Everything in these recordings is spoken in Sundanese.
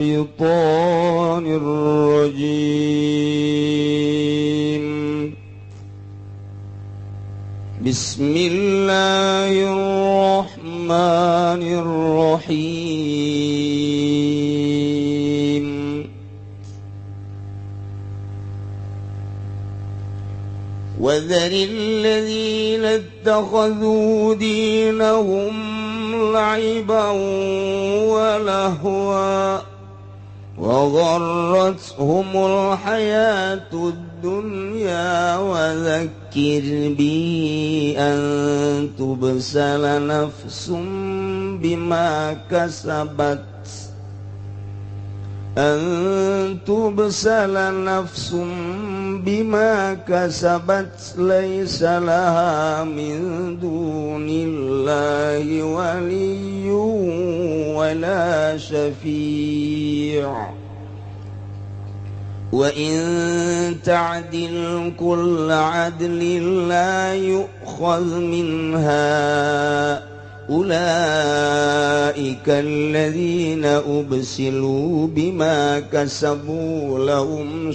الشيطان الرجيم بسم الله الرحمن الرحيم وذر الذين اتخذوا دينهم لعبا ولهوا وغرتهم الحياة الدنيا وذكر به أن تبسل نفس بما كسبت ليس لها من دون الله ولي ولا شفيع وإن تعدل كل عدل لا يؤخذ منها أولئك الذين أبسلوا بما كسبوا لهم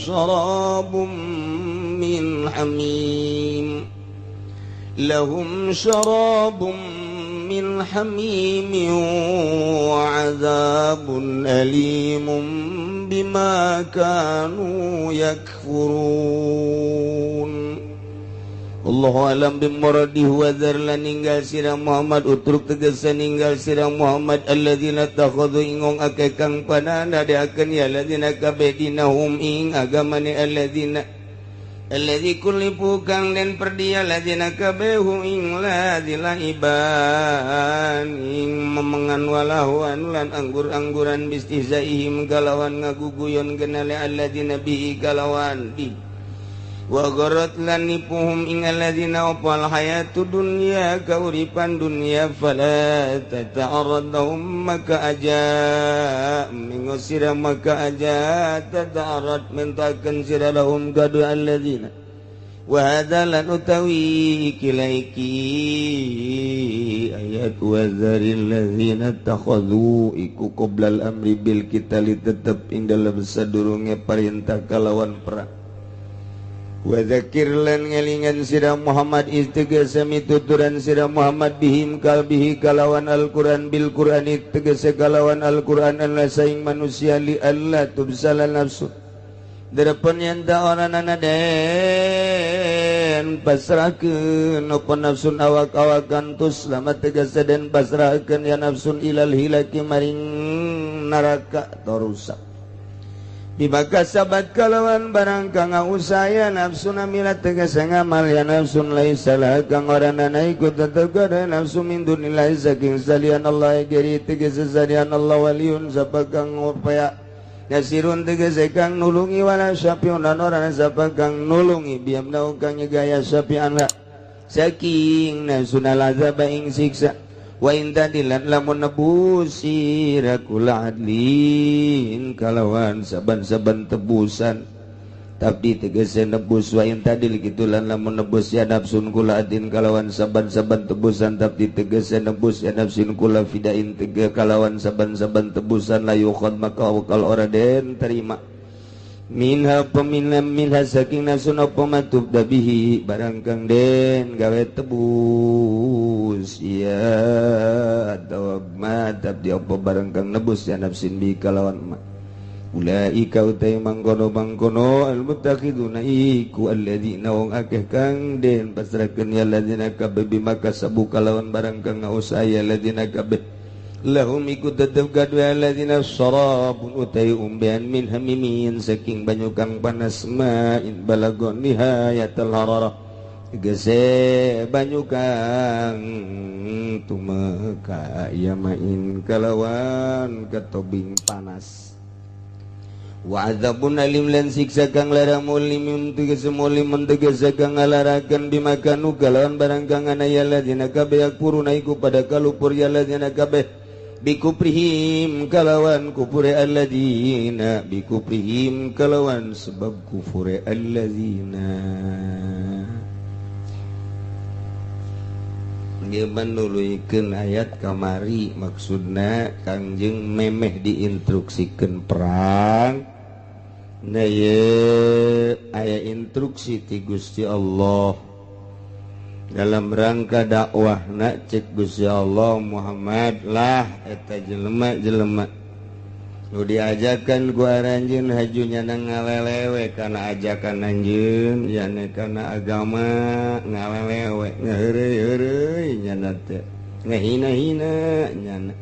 شراب من حميم وعذاب أليم بما كانوا يكفرون. Allahu alam bimuradih wa dzar lan ninggal sira Muhammad utruk tegesan ninggal sira Muhammad alladzina takhadhu ingong akeh kang panana deakeun ya alladzina kabeh dinahum ing agamane alladzi kulipu kang den perdia alladzina kabeh ing ladzila iban ing memengan walahuan lan anggur-angguran bistihzaihim kalawan ngaguguyon genale alladzina bihi kalawan di wa gharat lan nipuhum ing alladzina opal hayatud dunya kauripan dunya fala tata'arradhum maka aja mingosira maka aja tata'arrad mentakeun sira lahum gadu alladzina wa hadza lan utawi kilaiki ayat wa dzaril ladzina takhadhu iku qoblal amri bil qitali tetep ing dalam sadurunge perintah kalawan perang. Wa dzakir lan ngelingan sira Muhammad istigasa mituturan sira Muhammad bihim kalbihi kalawan Al-Quran bil Qur'ani tegese kalawan Al-Quran Allah saing manusia li Allah tubsala nafsu derepan yanta oranana den pasrahkeun apa nafsun awak-awakan tus selamat tegese den pasrahkeun ya nafsun ilal hilaki maring neraka atau rusak bibaka sabat kalawan barang kang usaya nafsun amilat tegese ngamal ya nafsun laisa lah kang orana ikut tetep kada nafsu min dunillahi saking salian Allah geri tegese salian Allah waliun sapa kang upaya nasirun tegese kang nulungi wala syafiun dan orana sapa kang nulungi biamna kang nyegaya syafian la saking nafsun alazab ing siksa wa inta dilan lamun nebusi rakul adlin kalawan saban-saban tebusan tapi tegese nebus wa inta dil kitulan lamun nebus ya nafsun kula adin kalawan saban-saban tebusan tapi tegese nebus ya nafsin kula fidain tege kalawan saban-saban tebusan la yukhad maka wakal ora den terima minha peminam minha saking nafsun apa matub dabihi barang kang den gawe tebus ya atau matab di apa barang kang nebus ya nafsin bi kalawan ma ulaika utai mangkono al-muttakhiduna iku alladzina wong akeh kang den pasrakeun ya alladzina kabeh bimaka sabu kalawan barang kang ngausaya alladzina kabeh lahum ikut tetep gadwa alladzina sarabun utai umbian min hamimin saking banyu kang panas ma'in balagon nihayatal hararah gese banyu kang tumeka ya ma'in kalawan ketobing panas wa adzabun alim lan siksa kang larang mulim tegese mulim tegese kang ngalarakeun bimakanu kalawan barang kang ana ya alladzina kabeh yakfuruna iku pada kalupur ya alladzina kabeh bikuprihim kalawan kufure alladzina bikuprihim kalawan sebab kufure alladzina menuluikeun ayat kamari maksudna Kangjeng memeh diinstruksikan perang na aya instruksi ti Gusti Allah dalam rangka dakwahna cek Gusti Allah Muhammad lah eta jelema nu diajakan ku aranjeun hajunya nang ngalelewe kana ajakan anjeun yane kana agama ngalelewe ngaheureuy nyana teh ngahina-hina nyana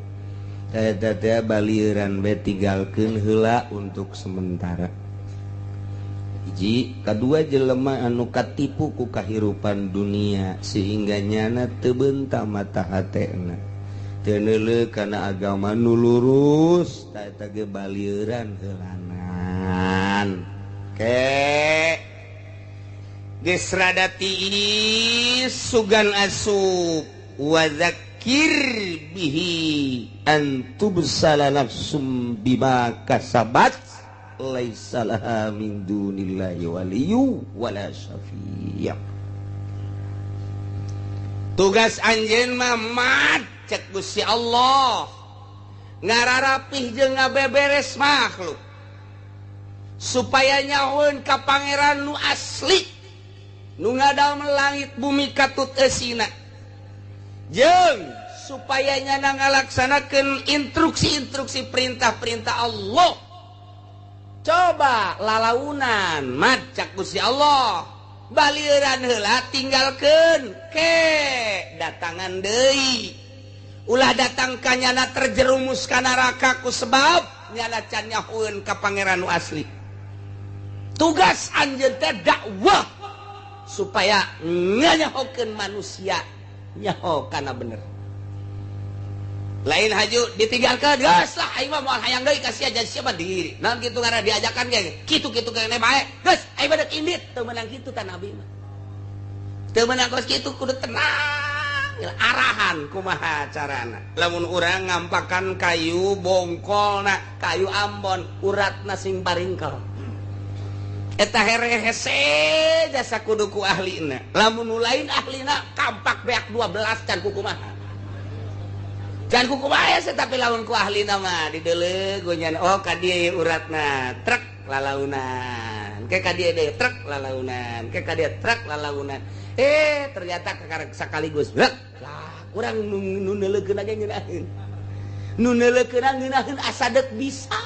eta teh balieuran bae tinggalkeun heula untuk sementara. Hiji kadua jelema anu katipu ku kahirupan dunia sehingga nyana teu beunta mata hatena teu neuleuh kana agama nu lurus eta ge balieuran heulanan geus rada tiis sugan asup wa dzakir bihi an tubsala nafsum bima kasabat laisa laha min dunillahi waliyyu wala syafi'. Tugas anjeun mah mat cek Gusti Allah ngararapih jeung ngabeberes makhluk supaya nyahoeun ka pangeran nu asli nu ngadam langit bumi katut eusina jeung supaya nyana ngalaksanakeun instruksi-instruksi perintah-perintah Allah. Coba lalaunan mat cek Gusti Allah balieuran heula tinggalkeun ke datangan deui ulah datang ka nyana terjerumus ka neraka ku sebab nyana can nyahoeun ka pangeran nu asli. Tugas anjeun teh dakwah supaya nganyahokeun manusia nyaho kana bener. Lain haju ditinggalkeun geus lah aing mah moal hayang deui ka sia jadi siapa diri. Naon kitu ngaranna diajakan ge kitu-kitu kene bae. Geus aing badak indit teu meunang kitu ta Nabi mah. Teu meunang kos kitu kudu tenang. Arahan kumaha carana. Lamun urang ngampakan kayu bongkolna, kayu Ambon, uratna sing paringkel. Eta here hese jasa kudu ku ahlina. Lamun nu lain ahlina kampak beak 12 can kumaha. Can kumaha ya tapi lamun ku ahlina mah dideuleug gonyan oh ka dieu uratna trek lalaunan. Ke ka dieu deui trek lalaunan, ke ka dieu trek lalaunan. Ternyata sekaligus lah kurang nu neuleukeun aja ngeunaheun. Nu neuleukeun ngeunaheun asa deuk bisa.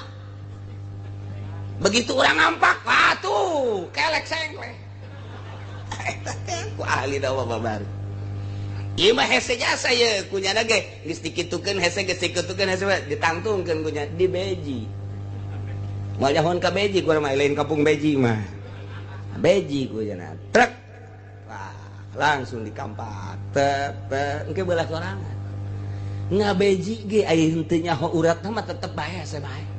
Begitu orang ngampak, wah tuh, kelek sengkleh. Ku ahli dakwah babar. Ieu mah hese jasa ye, kunyana ge geus dikitukeun hese geus dikitukeun hese ditangtungkeun kunya di beji. Moal nyahoan ka beji ku mah lain kampung beji mah. Beji kunyana trek. Wah, langsung dikampak. Engke beulah sorangan. Ngabeji ge aya henteu nyaho uratna mah tetep bae hese bae.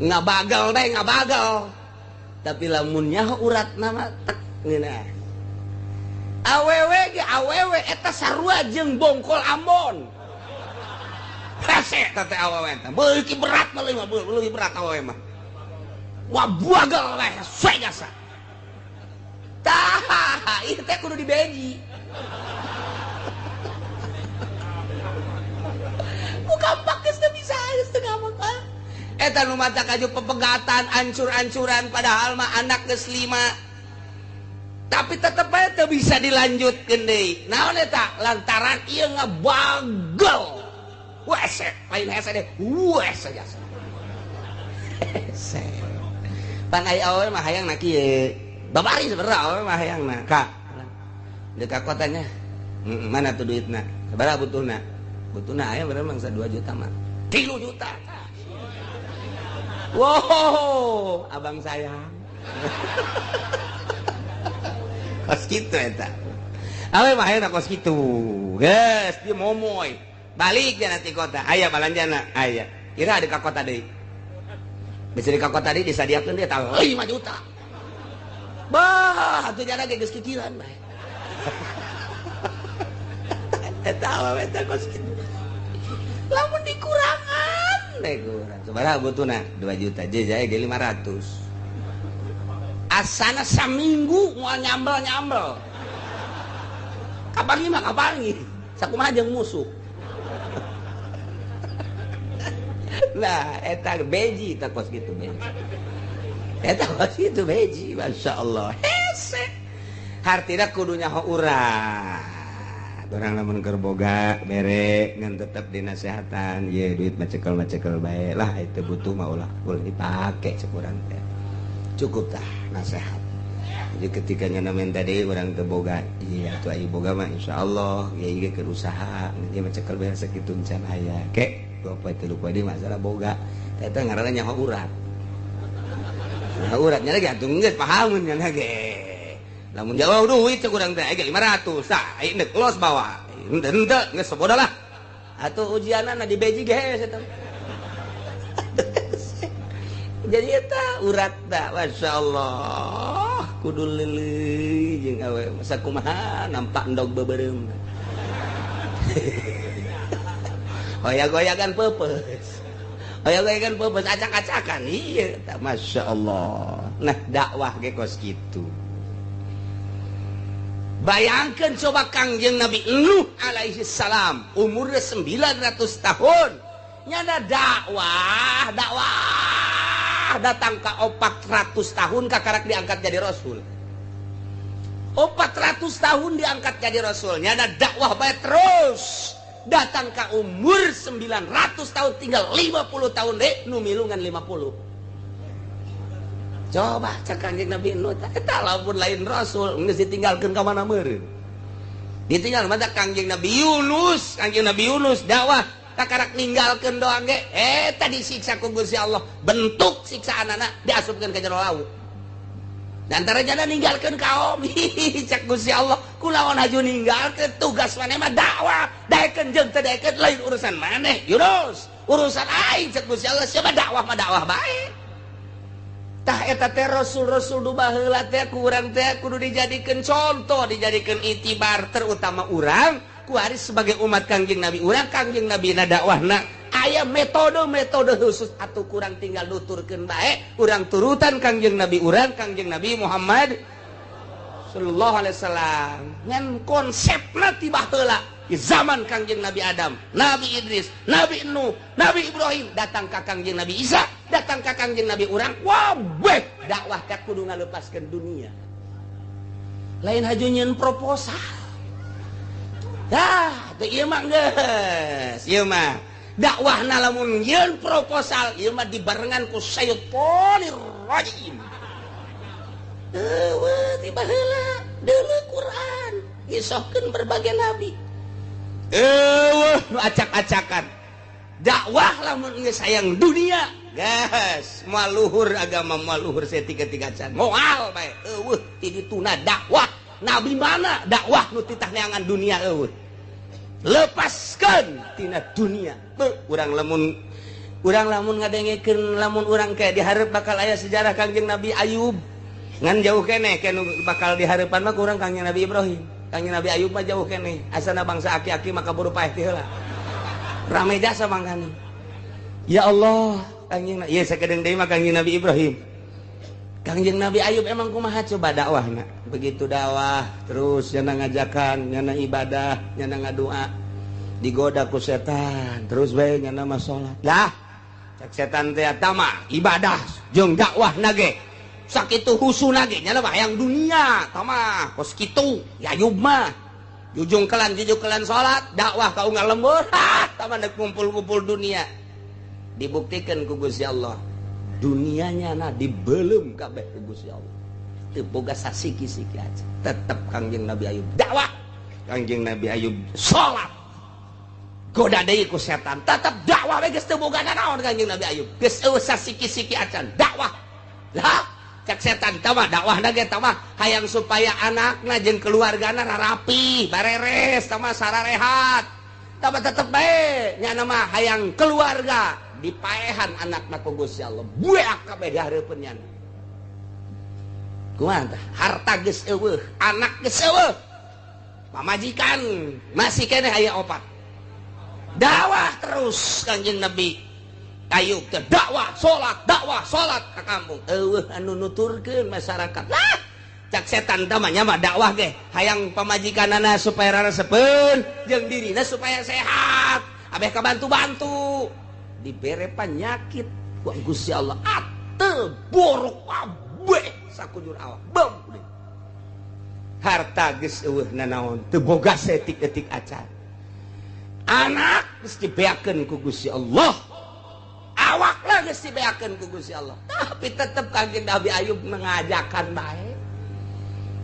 Ngabagal deh ngabagal tapi lamun nyaho uratna mah tek ngeunah awewe ge awewe eta sarua jeung bongkol Ambon hese teh awewe teh beuki berat mah leuwih berat awewe mah wah buagal we sesuai jasa tah ieu teh kudu dibeji bukan geus teu bisa geus teu gampang eta nu mata kaju pepegatan ancur-ancuran padahal mah anak geus 5 tapi tetep bae teu bisa dilanjutkeun deui naon eta lantaran ieu ngabagel wese lain hese deui wese jasa hese pan aya awewe mah hayangna kieu babari sebenarnya awewe mah hayangna ka deuk ka kotanya mana tuh duitna sabaraha butuhna aya bener mangsa 2 juta mah 3 juta. Wow, abang sayang. Kos kitu eta. Awe mah hayang kos kitu. Geus di momoy. Balik dia nanti kota. Aya balanjana, aya. Kira ada ka kota deui. Bisa di ka kota deui disadiakeun dia tah 5 juta. Bah, atuh jana ge geus kikiran bae. Eta awe eta kos kitu. Lamun dikurangan kurang. Sabaraha butuhna 2 juta, jajae ge 500. Asana saminggu moal nyambel. Kapangi mah kapangi. sakumaha jeung musuh. Nah eta beji tak kos gitu beji. Eta kos gitu beji, masya Allah. Hese. Hartina kudunya urang. Orang lamun keur boga bere ngan tetep dinasehatan, ye duit macekel bae lah itu butuh mah ulah dipake cek urang teh. Cukup tah nasihat. Jadi ketika nyana minta deui urang teu boga, iya atuh aya boga mah insyaallah ge ieu keur usaha, dia macekel bae sakitu can aya. Ke 2 poe 3 poe di masalah boga. Eta ngaranna nyaho urat. Nyaho urat nya lagi atuh geus pahameun nya ge. Lamun jauh duit cek urang teh aya 500 tah aing neuk los bawa henteu geus saboda lah atuh ujianna di beji ge eta jadi eta urat da masyaallah kudu leuleuy jeung awe sakumaha nampak endog beubereum goyang-goyangan peupeus acak-acakan ieu eta masyaallah. Nah dakwah ge kos kitu. Bayangkan coba Kangjeng Nabi Nuh alaihi salam umurnya 900 tahun nyana dakwah datang ke 400 tahun kakarak diangkat jadi rasul. 400 tahun diangkat jadi rasul nyana dakwah bae terus datang ke umur 900 tahun tinggal 50 tahun deh nu milungan 50. Coba cak Kangjeng Nabi Nuh eta lamun lain rasul geus ditinggalkeun ka mana meureun. Ditinggal mah Kangjeng Nabi Yunus dakwah kakarak ninggalkeun doang ge eta disiksa ku Gusti Allah. Bentuk siksaanana diasupkeun ka jero laut. Dan tarajana ninggalkeun kaum cak Gusti Allah kulawan haju ninggalkeun tugas maneh mah dakwah. Daekeun jeung teu daekeun lain urusan maneh Yunus. Urusan aing cak Gusti Allah siapa dakwah mah dakwah bae. Tah eta teh rasul-rasul nu baheula teh ku urang teh kudu dijadikeun contoh, dijadikeun itibar terutama urang ku ari sebagai umat Kangjeng Nabi urang Kangjeng Nabi na dakwahna aya metode khusus atuh kurang tinggal nuturkeun bae urang turutan Kangjeng Nabi urang Kangjeng Nabi Muhammad sallallahu alaihi wasallam ngan konsepna ti baheula di zaman Kangjeng Nabi Adam, Nabi Idris, Nabi Nuh, Nabi Ibrahim datang ka Kangjeng Nabi Isa, datang ka Kangjeng Nabi urang, wabeh dakwah teh kudu ngalepaskeun dunia. Lain haju nyeun proposal. Dah, teu ieu mah geus, ieu mah dakwahna lamun nyeun proposal, ieu mah dibarengan ku Syaithanir Rajim. Eueuh ti baheula deuleu Quran, ngisahkeun berbagai nabi. Nu acak-acakan dakwah lamun geus sayang dunia gas moal luhur agama moal luhur setika-tika can moal bae eueuh ti dituna dakwah nabi mana dakwah nu titah neangan dunia eueuh lepaskeun tina dunia urang lamun ngadengekeun lamun urang kayak dihareup bakal aya sejarah Kangjeng Nabi Ayub ngan jauh keneh kanu bakal dihareupan mah urang Kangjeng Nabi Ibrahim. Kangjeng Nabi Ayub mah jauh keneh asana bangsa aki-aki maka buru paeh ti heula rame jasa mangkana ya Allah Kangjeng ieu sakedeung deui mah Kangjeng Nabi Ibrahim Kangjeng Nabi Ayub emang kumaha coba dakwahna begitu dakwah terus nyana ngajakan nyana ibadah nyana ngadoa digoda ku setan terus bae nyana mah salat lah cek setan teh eta mah ibadah jeung dakwahna ge sakitu husuna ge nya mah hayang dunia tamah kos kitu ya Ayub mah jujung kelan salat dakwah ka unggal lembur tamah neuk ngumpul-ngumpul dunia dibuktikan ku Gusti Allah dunianya na dibelem kabeh ku Gusti Allah teu boga sasiki-siki aja tetep Kangjeng Nabi Ayub dakwah Kangjeng Nabi Ayub salat goda deui ku setan tetep dakwah we geus teu boga naon Kangjeng Nabi Ayub geus eueuh sasiki-siki acan dakwah lah cek setan tamah dakwahna ge tamah hayang supaya anakna jeung keluargana rapi bareres tamah sararehat tamah tetep bae nya mah hayang keluarga dipaehan anakna ku Gusti Allah bueak kabeh dihareupeun nya kumaha tah harta geus eueuh anak geus eueuh pamajikan masih keneh aya 4 dakwah terus Kangjeng Nabi Ayub teh dakwah salat ka kampung eueuh anu nuturkeun masyarakat lah cak setan tamanya mah dakwah ge hayang pamajikanana supaya rarasepeun jeung dirina supaya sehat abeh kabantu-bantu dibere penyakit ku Gusti Allah atel borok kabeh sakujur awak bem harta geus eueuh nanaon teu boga setik-etik acan anak geus dibeakeun ku Gusti Allah awak lah geus dibeakeun ku Gusti Allah tapi tetep Kangjeng Nabi Ayub mengajakan bae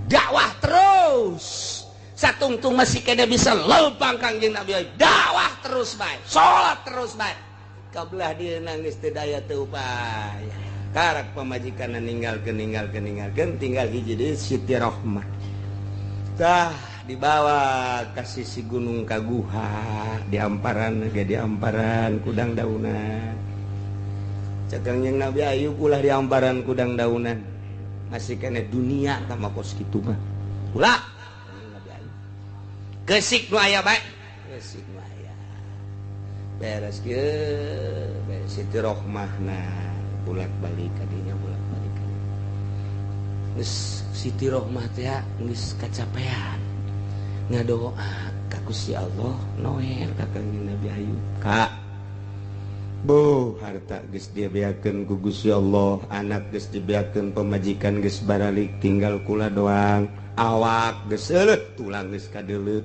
dakwah terus satungtung masih kena bisa lempang Kangjeng Nabi Ayub dakwah terus bae salat terus bae kabelah dia nangis teu daya teu upaya karak pamajikanna ninggalkeun tinggal hiji deui Siti Rohmah tah dibawa ka sisi Gunung Kaguha diamparan kudang daunan cak Kangjeng Nabi Ayub ulah diamparan kudang daunan masih kena dunia sama kos kitu mah ulah Nabi Ayub geusik nu aya bae geusik nu aya beres kieu Siti Rohmahna bolak-balik kadinya bolak-balik geus Siti Rohmah teh geus kacapean ngadoa ka Gusti Allah noel ka Kangjeng Nabi Ayub Kak Bu harta geus dibeakeun ku Gusti Allah anak geus dibeakeun pamajikan geus baralik tinggal kula doang awak geus euleut tulang geus kadeuleut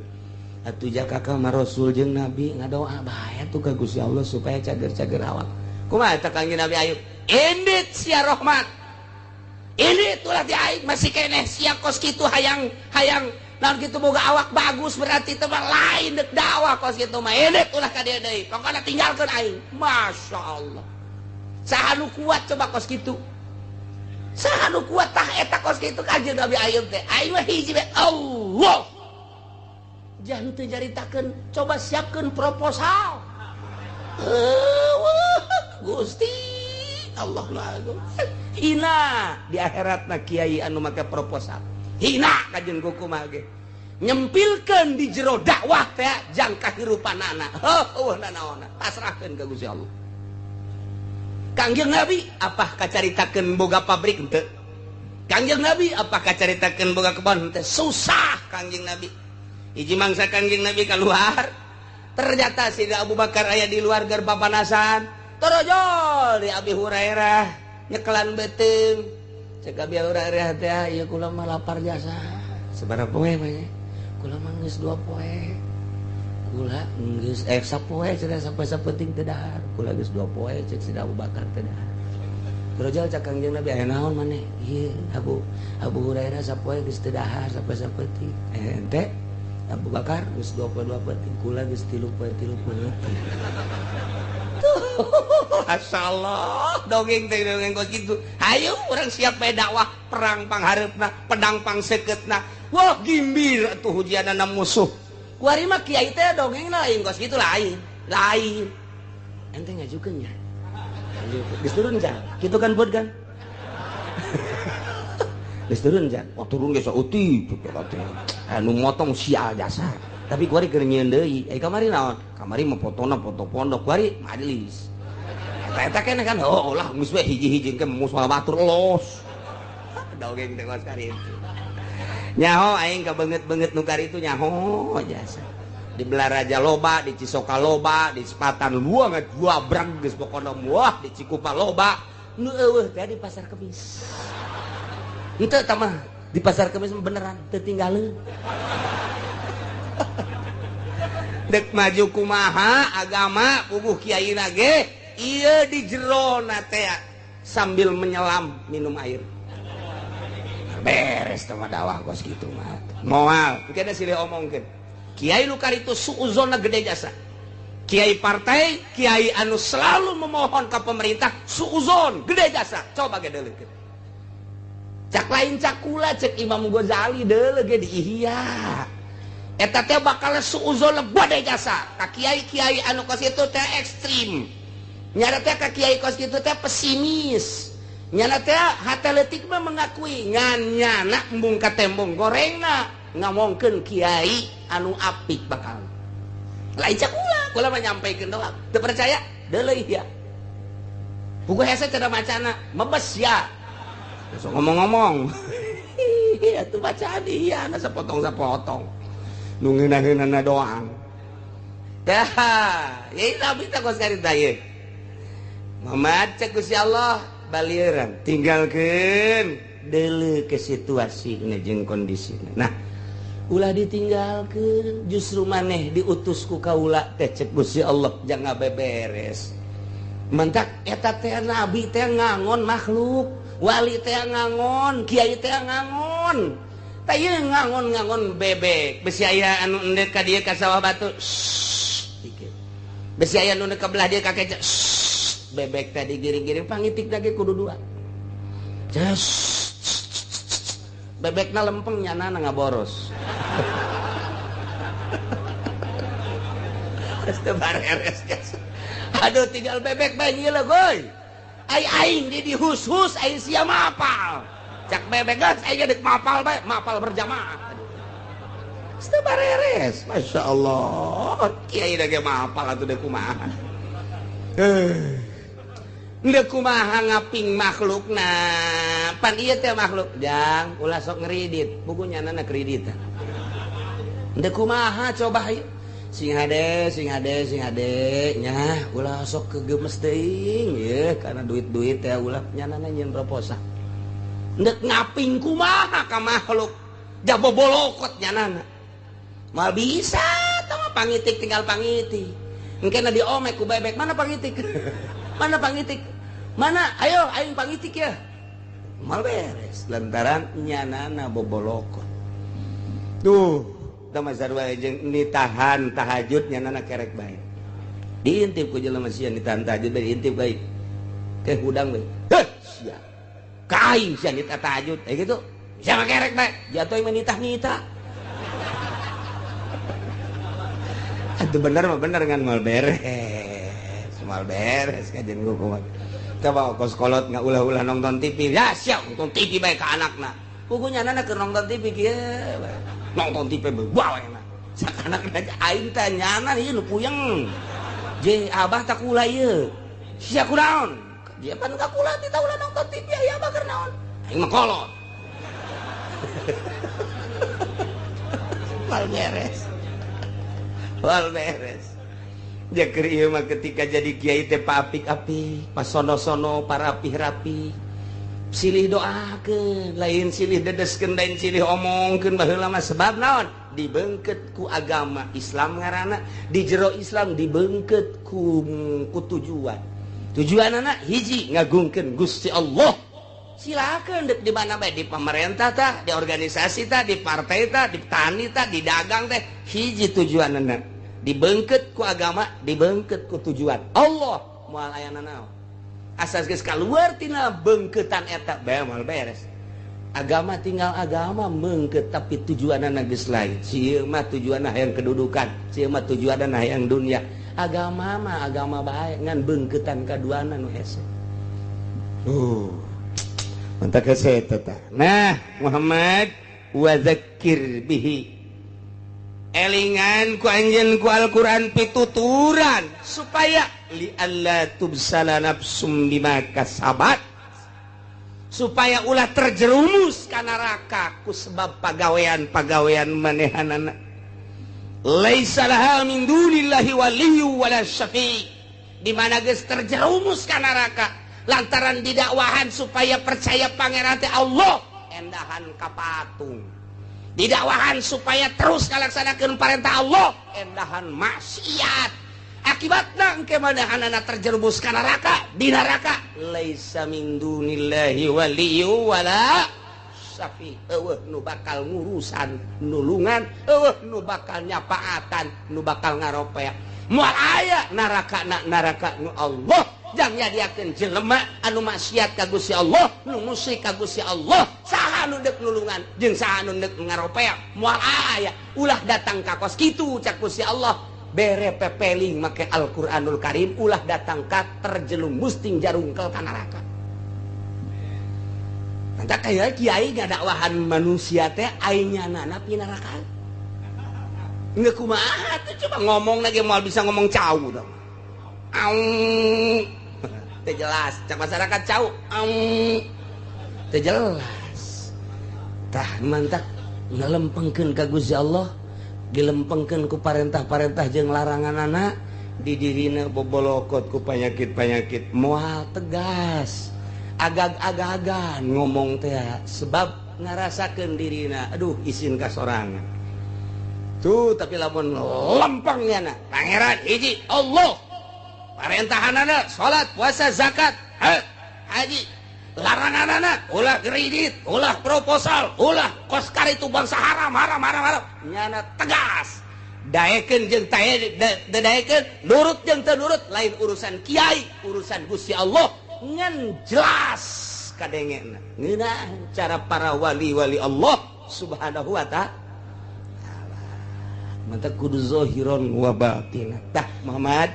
atuh jaka ka Rasul jeung Nabi ngadoa bae atuh ka Gusti Allah supaya cager-cager awak kumaha teh Kangjeng Nabi Ayub indit sia Rohmat ini tulah di aing masih keneh sia kos kitu hayang naon kitu boga awak bagus berarti teh lain dek dakwah kos kitu mah ini tulah ka dieu deui pokona tinggalkeun aing masyaallah saha nu kuat coba kos kitu saha nu kuat tah eta kos kitu Kangjeng Nabi Ayub teh aing mah hiji bae Allah jangan teu jaritakeun coba siapkeun proposal Gusti Allah lagu hina di akhiratna kiai anu make proposal hina kajen kuku mah ge nyempilkeun di jero dakwah teh jang kahirupanana heuh nanaonna pasrahkeun ka Gusti Allah Kangjeng Nabi apah kacaritakeun boga pabrik henteu Kangjeng Nabi apah kacaritakeun boga kebon henteu susah Kangjeng Nabi hiji mangsa Kangjeng Nabi keluar ternyata si Abu Bakar aya di luar gerbang panasan torojol di Abi Hurairah nyekelan beuteung cek Abi Hurairah teh ieu kula mah lapar jasa sabaraha poe mah kula mah geus 2 poe kula geus sapoe cenah sampai sapenting teu dahar kula geus 2 poe cek si Abu Bakar teh dahar torojol cak Kangjeng Nabi aya naon maneh ieu Abu Hurairah sapoe geus teu dahar sampai sapenting ente Abu Bakar geus 2 poe 2 penting kula geus 3 poe 3 penting Masyaallah dongeng teh dongeng kok gitu hayu urang siap bae dakwah perang panghareupna pedang pangsekeutna wah gimbir atuh hujanana musuh kuari mah kiai teh dongengna lain kos kitu lain ente ngajukeun nya geus turun jan kitu kan buat kan geus turun jan oh turun geus sauti anu motong sial dasar tapi kuari keur nyieun deui kamari naon kamari mah fotona foto pondok kuari majelis eta keneh kan oh lah geus we hiji-hiji ke musola batur los dongeng teh kos kari itu nyaho aing kabeungeut-beungeut nu kari itu nyaho jasa di Belaraja loba di Cisoka loba di Sepatan luang dua brang geus pokona muah di Cikupa loba nu eueuh teh di Pasar Kemis henteu tah mah di Pasar Kemis beneran teu tinggalin dek maju kumaha agama puguh kiaina ge ieu di jerona teh sambil menyelam minum air beres teh dakwah kos kitu mah moal kena silih omongkeun kiai nu karitu suuzonna gede jasa kiai partai kiai anu selalu memohon ka pemerintah suuzon gede jasa coba ge deuleukeun cak lain cak kula cek Imam Ghazali deuleu ge di Ihya eta teh bakal suuzon gede jasa ka kiai-kiai anu kos kitu teh ekstrim nyana teh ka kiai kos kitu teh pesimis nyana teh hateletik mah mengakui ngan nyana embung ka tembong gorengna ngamongkeun kiai anu apik bakal lain cak kula mah nyampaikeun doang teu percaya deuleu ya puguh hese cenah macana mebes ya sok ngomong-ngomong iya tuh bacaan iya na sapotong nu ngeunah-ngeunahna doang dah ya nabi teh kos carita ieu Muhammad cek Gusti Allah balieran tinggalkeun deuleu ke situasina jeung kondisina nah ulah ditinggalkeun justru maneh diutus ku kaula teh cek Gusti Allah jangan beberes mentak eta teh nabi teh ngangon makhluk wali teh ngangon kiai teh ngangon tah ieu ngangon bebek besi aya anu endek ka dieu ka sawah batu dikit besi aya anu ka belah dieu ka keca bebek teh digiring-giring pangitik lagi kudu dua bebekna lempeng nyana ngaboros Astabareres aduh tinggal bebek bayi lah goy aing di hus-hus aing sia mapal cak bebek gas aing dek mapal bae mapal berjamaah Astabareres Masya Allah kiai dek mapal atuh dek kumaha dek kumaha ngaping makhlukna pan ieu teh makhluk jang ulah sok ngeridit bukunya nana kreditan dek kumaha coba ieu sing hade nya ulah sok kegemes teuing ye karena duit teh ulah nyanana nyeun proposal ndek ngaping kumaha ka makhluk jabobolokot nyanana mal bisa tong pangitik tinggal pangitik engkena diomek ku bebek mana pangitik mana ayo aing pangitik ya mal beres lantaran nyanana bobolokot tuh tama sarua jeung ditahan tahajud nyanana kerek bae diintip ku jelema sia ditahan tahajud bae diintip bae teh hudang bae heh sia kaing sia ditahan tahajud gitu sia mah kerek bae jatuh mah nitah aduh bener mah bener ngan mal beres kajen ku kumaha coba kos kolot ulah-ulah nonton TV ya sia nonton TV bae ka anakna kuku nyanana keur nonton TV kieu nonton TV bawa enak sakanak aja aing teh nyanan ieu nu puyeng jeung abah tak kula ieu sia kunaon dia pan ka kula ti ulah nonton TV aya abah keur naon aing mah kolot wal beres dia keur ieu mah ketika jadi kiai teh paapik-apik pas sono-sono parapih-rapih silih doakeun lain silih dedeskeun lain silih omongkeun baheula mah sebab naon dibeungkeut ku agama Islam ngaranna di jero Islam dibeungkeut ku tujuanna hiji ngagungkeun Gusti Allah silakeun dek di mana bae di pemerintah tah di organisasi tah di partai tah di tani tah di dagang teh hiji tujuanna dibeungkeut ku agama dibeungkeut ku tujuan Allah moal aya naon asal geus kaluar tina beungkeutan eta bae mal beres agama tinggal agama meungkeut tapi tujuanna geus lain sieu mah tujuanna hayang kedudukan sieu mah tujuanna hayang dunia agama mah agama bae ngan beungkeutan kaduana nu hese mantap hese eta nah Muhammad wa dzakir bihi elingan ku anjeun ku Al-Qur'an pituturan supaya li alla tubsala nafsum bima kasabat supaya ulah terjerumus ka neraka ku sebab pagawean manehanana laisa laha min dunillahi waliyyu wala syafi' di mana geus terjerumus ka neraka lantaran didakwahan supaya percaya pangeran teh Allah endahan ka patung didakwahan supaya terus ngalaksanakeun perintah Allah endahan maksiat akibatna engke manahanana terjerumus ka neraka di neraka laisa min dunillahi waliyyu wala syafi eueuh nu bakal ngurusan nulungan eueuh nu bakal nyapaatan nu bakal ngaropea moal aya neraka nu Allah jang nyadiakeun jelema anu maksiat ka Gusti Allah nu musyrik ka Gusti Allah saha nu deuk nulungan jeung saha nu deuk ngaropea moal aya ulah datang ka kos kitu cak Gusti Allah bere pepeling make Al-Qur'anul Karim ulah datang ka terjelumus ting jarungkel ka neraka anta kaya kiai ngadakwahan manusia teh ainyanana pi neraka nggak kumaha tuh coba ngomong lagi moal bisa ngomong cau dong teu jelas cak masyarakat cau teu jelas tah mantap ngelempengkeun ka Gusti Allah, dilempengkeun ku parentah-parentah jeung larangan anak, di dirina bobolokot ku panyakit-panyakit, moal tegas, agag-agagan ngomong teh sebab ngarasakeun dirina aduh isin ka sorangan. Tuh tapi lamun lempengnya na pangeran hiji Allah, parentahanana salat, puasa, zakat, haji, laranganana ulah kredit, ulah proposal, ulah koskar itu bangsa haram nyana tegas. Daekeun jeung daekeun, nurut jeung teu nurut lain urusan kiai, urusan Gusti Allah ngan jelas kadengena. Ngeunah cara para wali-wali Allah Subhanahu wa ta'ala. Mantap kudu zahiron wa batinan. Tah Muhammad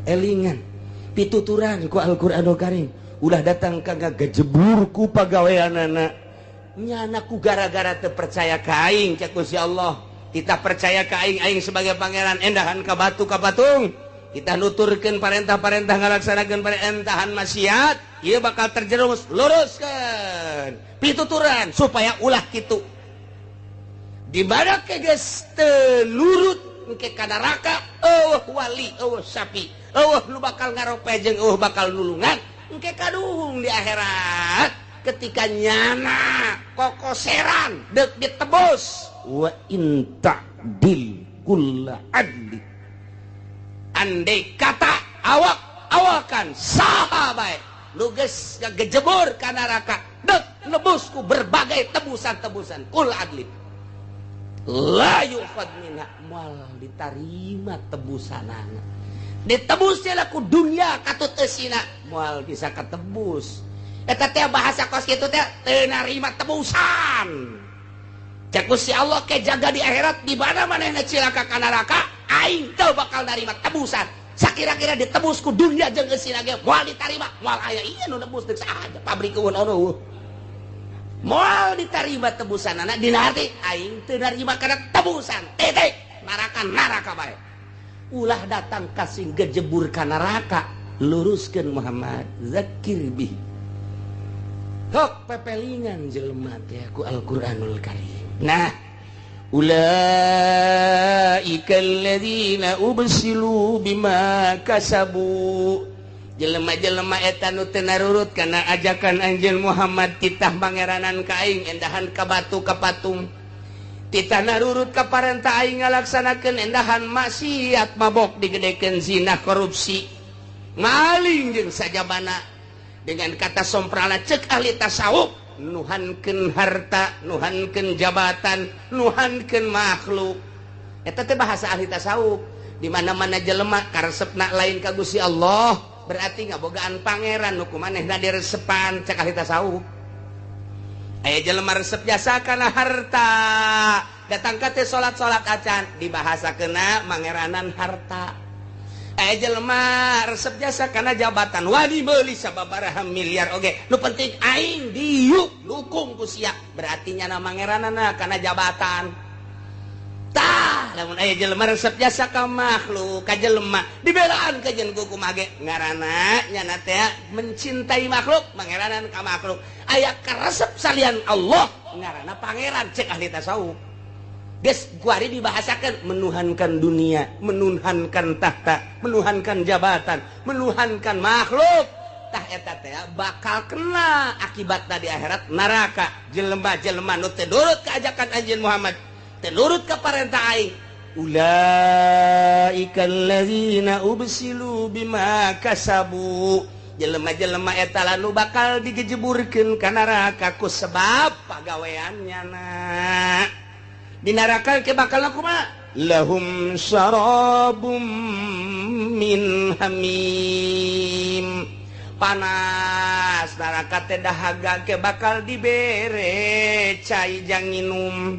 elingan pituturan ku Al-Qur'anul Karim ulah datang kagak gejebur ku pagaweanana nyana ku gara-gara teu percaya ka aing cek Gusti Allah. Kita percaya ka aing sebagai pangeran endahan ka batu ka patung. Kita nuturkeun parentah-parentah ngalaksanakeun parentahan maksiat, ieu bakal terjerumus. Luruskeun pituturan supaya ulah kitu. Di mana ke geus teu nurut engke ka neraka, wali, sapi, lu bakal ngarope jeung bakal nulungan engke kaduhung di akhirat ketika nyana kokoseran deuk ditebus. Wa in ta'dil kulla adli, andai kata awak-awakan saha bae lu geus ngejebur ka neraka deuk nebus ku berbagai tebusan-tebusan kul adli la yu'khad minha, moal ditarima tebusanana, ditebusnya laku dunia katut eusina moal bisa katebus. Eta teh bahasa kos kitu teh teu narima tebusan. Cek Gusti Allah ke jaga di akhirat, di mana manehna cilaka ka neraka aing teu bakal narima tebusan. Sakira-kira ditebus ku dunia jeung eusina ge moal ditarima, moal aya ieu nu nebus deuk saha pabrik eueun ono. Moal diterima tebusan anak dina hati aing teu narima kana tebusan titik neraka bae. Ulah datang kasih gejebur ka neraka, luruskeun Muhammad zakir bih. Hok pepelingan jelema teh ku Al-Qur'anul Karim. Nah, ulaikal ladzina ubsilu bima kasabu. Jelema-jelema eta nu teu narurut kana ajakan anjeun Muhammad titah mangeranan ka aing endahan ka batu ka patung. Titah narurut ka parentah aing ngalaksanakeun endahan maksiat, mabok, digedekeun, zina, korupsi, maling jeung sajabana. Dengan kata somprana cek ahli tasawuf, nuhankeun harta, nuhankeun jabatan, nuhankeun makhluk. Eta teh bahasa ahli tasawuf. Di mana-mana jelema karesepna lain ka Gusti Allah, berarti ngabogaan pangeran nu kumanehna diresepan cek ahli tasawuf. Aya jelema resep jasa kana harta, datang ka teh salat-salat acan dibahasakeunna mangeranan harta. Aya jelema resep jasa kana jabatan, wani meuli sababaraha miliar oge, nu penting aing diuk dukung ku sia, berarti nya mangeranana kana jabatan. Tah lamun aya jelema resep jasa ka makhluk, ka jelema dibelaan ka jeung kumaha ge ngaranna nyana teh mencintai makhluk, mangeranan ka makhluk. Aya karesep salian Allah ngaranna pangeran cek ahli tasawuf. Geus kuari dibahasakeun menuhankan dunia, menuhankan tahta, menuhankan jabatan, menuhankan makhluk. Tah eta teh bakal kena akibatna di akhirat neraka. Jelema-jelema nu teu nurut ka ajakan anjeun Muhammad, tenurut ke parentah aing, ulaikal ladzina ubsilu bima kasabu. Jelema-jelema eta lanu bakal digejeburkeun ka neraka ku sebab pagaweannya na. Di neraka ke bakal kumaha? Lahum syarabum min hamim. Panas neraka teh dahaga ke bakal dibere cai jang nginum.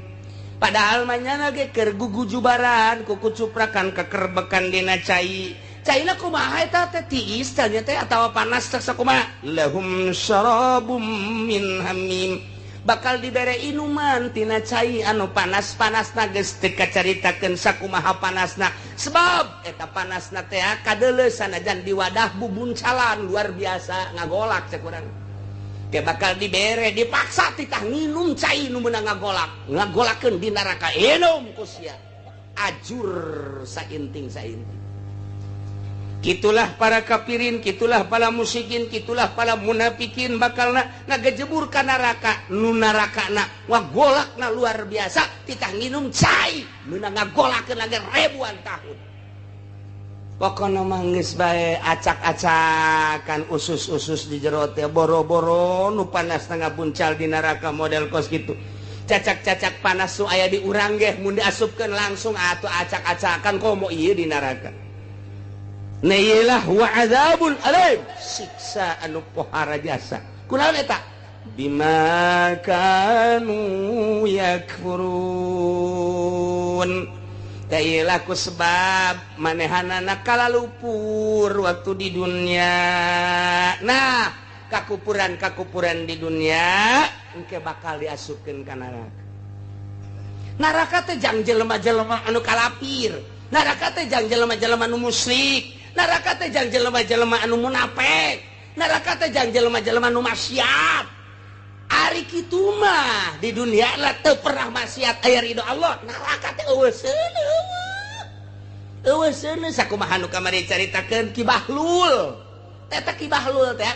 Padahal manyana ge keur gugujubaran kuku cuprakan kekerbekan dina cai. Caina kumaha eta teh tiis teh atawa panas teh sakumaha? Lahum syarabum min hamim. Bakal dibere inuman tina cai anu panas-panasna geus teu kacaritakeun sakumaha panasna. Sebab eta panasna teh kadeuleuh sanajan di wadah bubuncalan luar biasa ngagolak cek urang. Kayak bakal dibere dipaksa titah nginum cai nu meunang ngagolakeun di neraka enum ku sia ajur sainting. Kitulah para kafirin, kitulah para musyrikin, kitulah para munafikin bakal ngagejebur ka neraka. Nu narakana ngagolakna luar biasa, titah nginum cai meunang ngagolakeun lagi ribuan tahun. Pokona mah geus bae acak-acakan usus-usus di jero teh boro-boro nu panasna ngabuncal di neraka model kos kitu. Cacak-cacak panas nu aya di urang ge mun diasupkeun langsung atuh acak-acakan komo ieu di neraka. Nailah wa azabun alim, siksa anu pohara jasa. Kunaon eta? Bima kanu yakfurun. Tailah ku sebab manehanana kalalupur waktu di dunia. Nah, kakupuran di dunia engke bakal diasupkeun ka neraka. Neraka teh jang jelema-jelema anu kalapir. Neraka teh jang jelema-jelema anu musyrik. Neraka teh jang jelema-jelema anu munafik. Neraka teh jang jelema-jelema anu maksiat. Ari kitu mah di dunia lah teu pernah maksiat aya ridho Allah. Neraka teh eueuseun sakumaha nu kamari caritakeun Ki Bahlul. Eta Ki Bahlul teh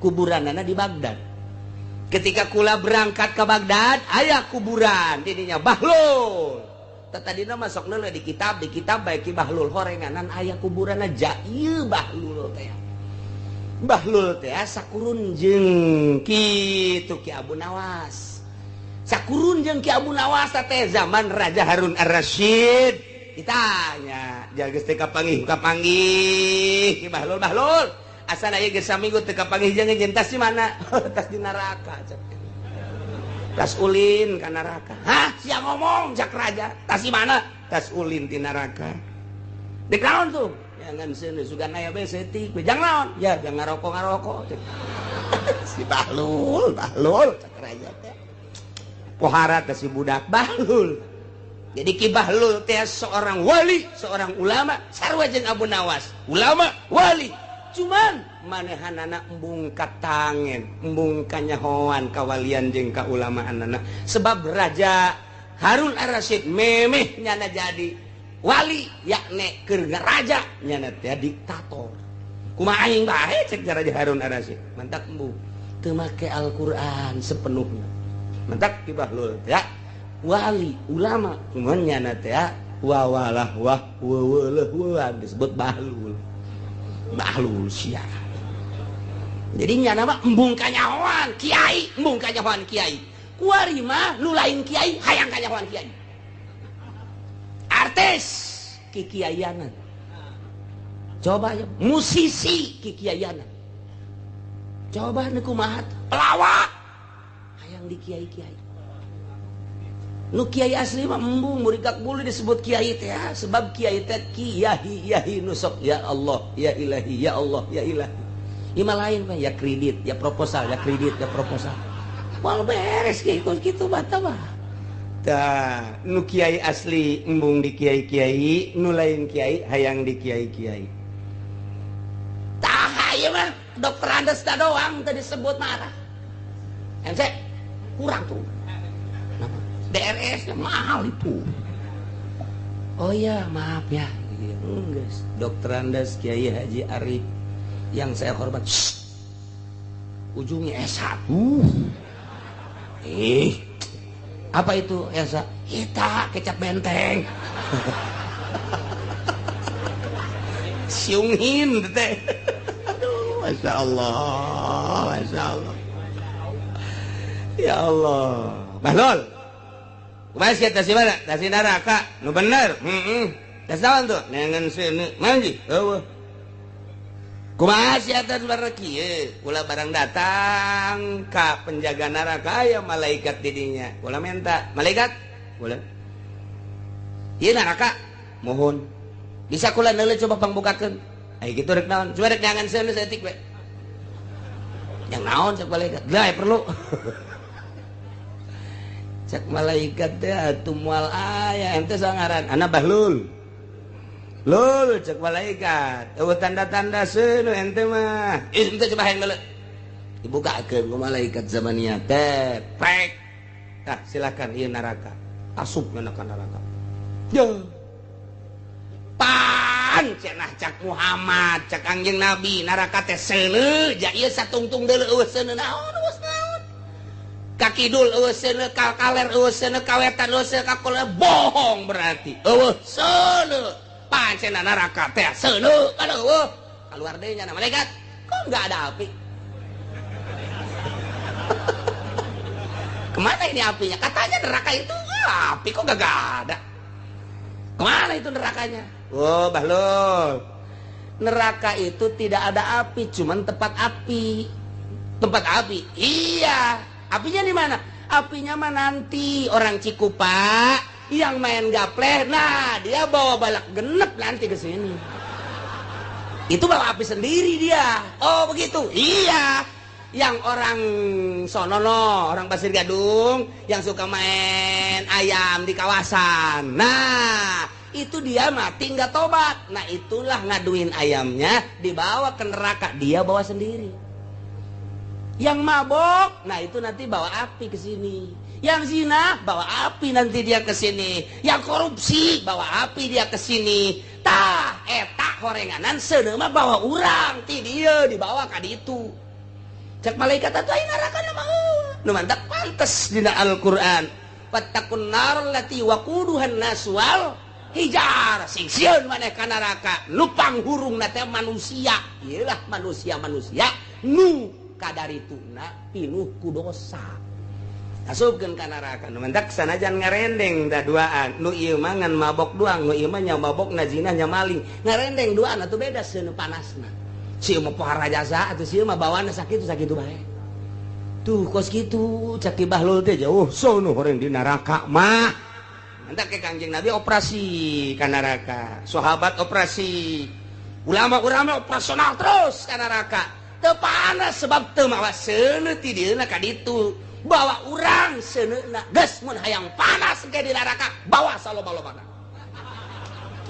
kuburanana di Baghdad. Ketika kula berangkat ke Baghdad aya kuburan di dinya Bahlul. Tadina masuk neuleuh di kitab bae Ki Bahlul horenganan aya kuburan aja ieu Bahlul teh. Bahlul teh sakurun jeung kitu Ki Abu Nawas. Sakurun jeung Ki Abu Nawas teh zaman Raja Harun Ar-Rasyid. Ditanya, jageus teh kapanggih Ki Bahlul. Asal aya geus saminggu teh kapanggih jeung ngeun tas di mana? Tas di neraka. Tas ulin ka neraka. Hah? Sia ngomong jak raja. Tas di mana? Tas ulin di neraka. Dek naon tuh? Jangan seuneu sugan aya bae seutik. Jang naon? Ya, jang ngarokok. Si Bahlul cak raja teh. Pohara teh si budak Bahlul. Jadi Ki Bahlul teh seorang wali, seorang ulama, sarua jeung Abu Nawas. Ulama, wali. Cuman manehanana embung katangen, embung kanyahoan kawalian jeung kaulamaanana. Sebab Raja Harun Ar-Rasyid memeh nyana jadi wali, yakni keur ngaraja nyana teh diktator. Kumaha aing bae cek Raja Harun Ar-Rasyid. Mantak embung teu make Al-Qur'an sepenuhna. Mantak Ki Bahlul teh wali, ulama, cuman nyana teh wawalah disebut Bahlul. Bahlul sia. Jadi nyana mah embung kanyahoan kiai, embung kanyahoan kiai. Kuari mah nu lain kiai hayang kanyahoan kiai. Artis kikiayanan. Coba ya, musisi kikiayanan. Coba nu kumaha? Pelawak hayang di kiai-kiai. Nu kiai asli mah embung murikak bulu disebut kiai teh sebab kiai teh kiai nusok ya Allah ya ilahi ya Allah ya ilahi. Ima lain mah ya kredit ya proposal Wal beres gitu bata mah. Tah nu kiai asli embung di kiai-kiai, nu lain kiai hayang di kiai-kiai. Tah ieu mah dokter Andes doang teh disebut marah. Ente kurang tuh. DRS mahal itu. Oh ya maaf ya. Guys, Dokter Andes Kiai Haji Arif yang saya hormat. Ujungnya S1. Apa itu S1? Kita kecap benteng. Siungin teh. Aduh, Masya Allah. Ya Allah. Bahlul. Kumaha sia tas di mana? Tas di neraka. Nu bener. Tas naon tuh? Nengen seuneu. Manji? Eueuh. Kumaha sia tas bareng kieu? Kula barang datang ka penjaga neraka aya malaikat di dinya. Kula minta, "Malaikat, kula. Ieu neraka, mohon. Bisa kula neuleuh coba pangbukakeun." Ai kitu rek naon? Coba rek neangan seuneu saeutik we. Yang naon cek malaikat? Lah perlu. Cek malaikat teh atuh moal aya ente sangaran ana Bahlul. Lul cek malaikat. Eueuh tanda-tanda seuneu ente mah. Ente coba hayang leuleuh. dibukakeun ku malaikat zamania teh prek tah silakan ieu neraka asup kana neraka yo pan cenah cak Muhammad cak Kangjeng Nabi neraka teh seuneu ja ieu satungtung deuleu eueuh seuneu naon kakidul eueuh seuneu kaler eueuh seuneu kawetan eueuh seuneu kakuleur bohong berarti eueuh seuneu pan cenah neraka teh seuneu kada eueuh keluar deui nya malaikat kok enggak ada api kemana ini apinya katanya neraka itu api kok gak ada kemana itu nerakanya oh Bahlul neraka itu tidak ada api cuman tempat api iya apinya di mana apinya mah nanti orang Cikupa yang main gapleh nah dia bawa balak genep nanti ke sini itu bawa api sendiri dia oh begitu iya yang orang sonono, orang Pasir Gadung yang suka main ayam di kawasan. Nah, itu dia mati nggak tobat. Nah, itulah ngaduin ayamnya dibawa ke neraka, dia bawa sendiri. Yang mabok, nah itu nanti bawa api ke sini. Yang zina bawa api nanti dia ke sini. Yang korupsi bawa api dia ke sini. Tah, eta horenganan seuneu mah bawa urang ti dia dibawa ka ditu. Cek malaikat atuh aya neraka mah nu mantap pantes dina Al-Qur'an wattaqun nar allati waquduhan nas wal hijar singsieun maneh ka neraka nu panghurungna teh manusia ieu lah manusia nu kadarituna pinuh ku dosa asupkeun ka neraka nu mantap sanajan ngarendeng da duaan nu ieu mah ngan mabok doang nu ieu mah nya mabok na zina nya maling ngarendeng duaan atuh beda seuneu panasna si mah pohara jasa atau si mah bawaana sakitu bae tuh kos gitu cak di Bahlul teh jauh sono horeng di neraka mah entar ke Kangjeng Nabi operasi ka neraka sahabat operasi ulama operasional terus ka neraka teu panas sebab teu mawa seuneu ti dieuna ka ditu bawa urang seuneuna geus mun hayang panas ge di neraka bawa saloba-lobana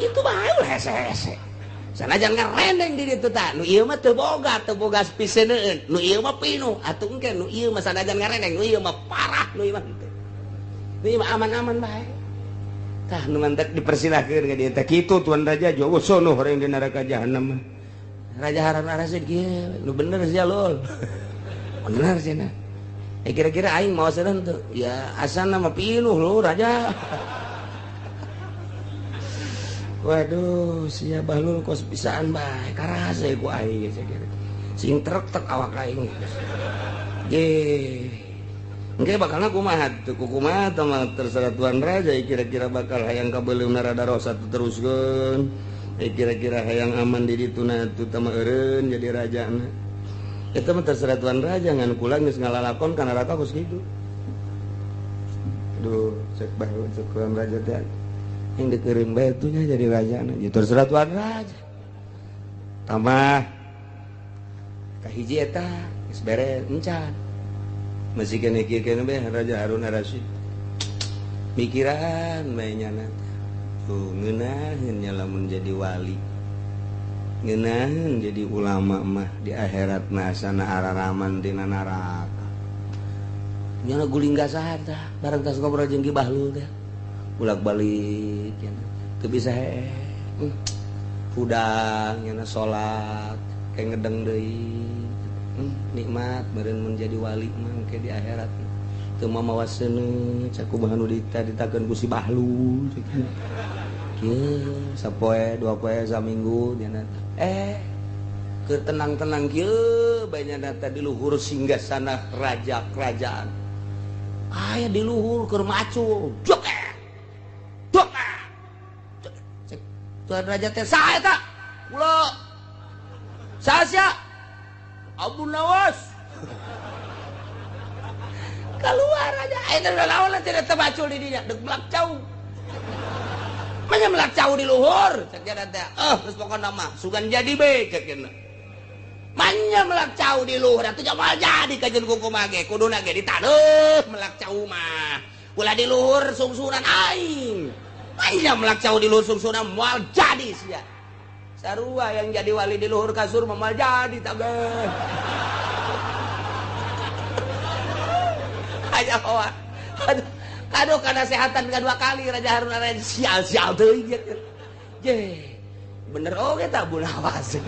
kitu bae ulah hese-hese sanajan ngarendeng di ditu tah nu ieu mah teu boga piseuneun nu ieu mah pinuh atuh engke nu ieu mah sanajan ngarendeng nu ieu mah parah nu ieu mah teu nu ieu mah aman-aman bae tah nu mantek dipersilahkeun ka dieu teh kitu tuan raja jowo sono horeng di neraka jahanam raja harana rasid kieu nu bener sia lol bener cenah kira-kira aing mau seureun teu ya asana mah pinuh lo raja waduh sia Bahlul kos pisaan bae karase ku aing sakira sing trek awak aing ge engke bakalna kumaha teu kumaha tah mah terserah tuan raja kira-kira bakal hayang kabeuleumna rada rosa teruskeun kira-kira hayang aman di dituna teu tah mah eureun jadi rajana eta mah terserah tuan raja ngan kula geus ngalalakon ka neraka kos kitu aduh cek Bahlul cek tuan raja teh yang dikerin batunya jadi raja ya terserah tuan raja tambah kahiji eta geus bere encan masih kene kieu kene be Raja Harun Ar-Rasyid mikiran bae nyana tuh ngeunaheun nya lamun jadi wali ngeunaheun jadi ulama mah di akhirat mah asana araraman dina neraka nyana guling gasahan tah bareng tas ngobrol jeung Ki Bahlul teh bolak-balik ya teu bisa udang nyana salat kayak ngedeng deui nikmat meureun menjadi wali mah ke di akhirat teu mamawa seuneu caku bahanu ditakeun ku si Bahlul kieu sapoe dua poe saminggu nyana keur tenang-tenang kieu bae nyana teh di luhur singgasana raja kerajaan aya di luhur keur macul tuan raja teh saha eta kula saha sia Abu Nawas keluar aja eta lawan tidak terbacul di dinya deuk melak cau manya melak cau di luhur cek jana teh geus pokona mah sugan jadi be cek cenah manya melak cau di luhur atuh jamal jadi kajeun kumaha ge kuduna ge ditaneuh melak cau mah ulah di luhur sungsunan aing manya melak cau di luhur sungsunan moal jadi sia sarua yang jadi wali di luhur kasur moal jadi tage nyawa. Aduh kada sehatan kedua kali Raja Harun Raja sial-sial teuing je. Bener oge tak Bu Nawas.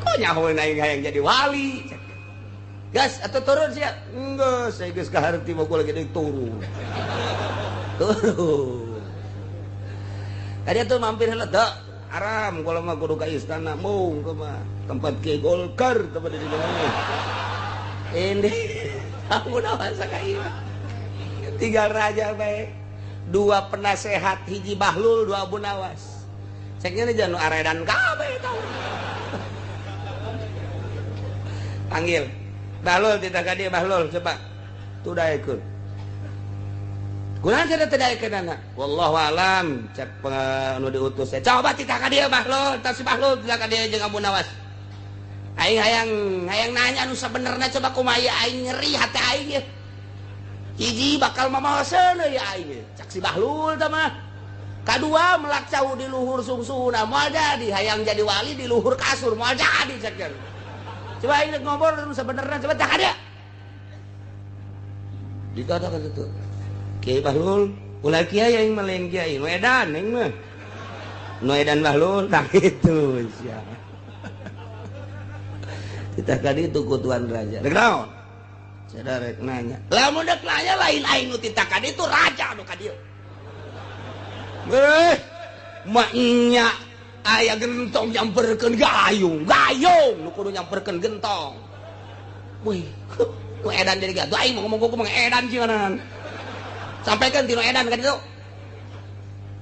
Kok nyahoeun aing hayang jadi wali. Gas atau turun sia? Enggak, saya geus kaharti mah gua lagi deui turun. Turun. Tadi tuh mampir heula teu aram kalau mah kudu ka istana mung ke mah tempat Ki Golkar tempat di mana. Ini aku Nawas ka ieu. Tinggal raja bae. Dua penasehat hiji Bahlul, dua Abu Nawas. Ceknya jangan nu aredan kabeh tau. Panggil. Bahlul tidak ka dieu Bahlul coba. Tudaekeun. Kunaon cenah tudaekeun anak? Wallahu alam cek anu diutus. Coba tidak ka dieu Bahlul, tas Bahlul tidak ka dieu jeung Abu Nawas. Aing hayang nanya anu sabenerna coba kumaha aing nyeri hati aing ye. Hiji bakal mamawaseun ya aing cak si Bahlul tah mah. Kadua melak cau di luhur sungsuna moal jadi hayang jadi wali di luhur kasur moal jadi cak. Coba aing ngobrol anu sabenerna coba tah ada. Dikatakan itu. Kiai Bahlul, ulah kiai aing mah lain kiai, nu edan aing mah. Nu edan Bahlul tah kitu sia. Kita kali itu ku Tuan Raja. Dek naon? Sada rek nanya. Lamun dek nanya lain aing nu tita kadi itu raja nu ka dieu. Mak nya aya gentong nyamperkeun gayung nu kudu nyamperkeun gentong. Wih, ku edan jadi gatuh aing ngomong ku mah edan cieunan. Sampaikan tinu edan ka ditu.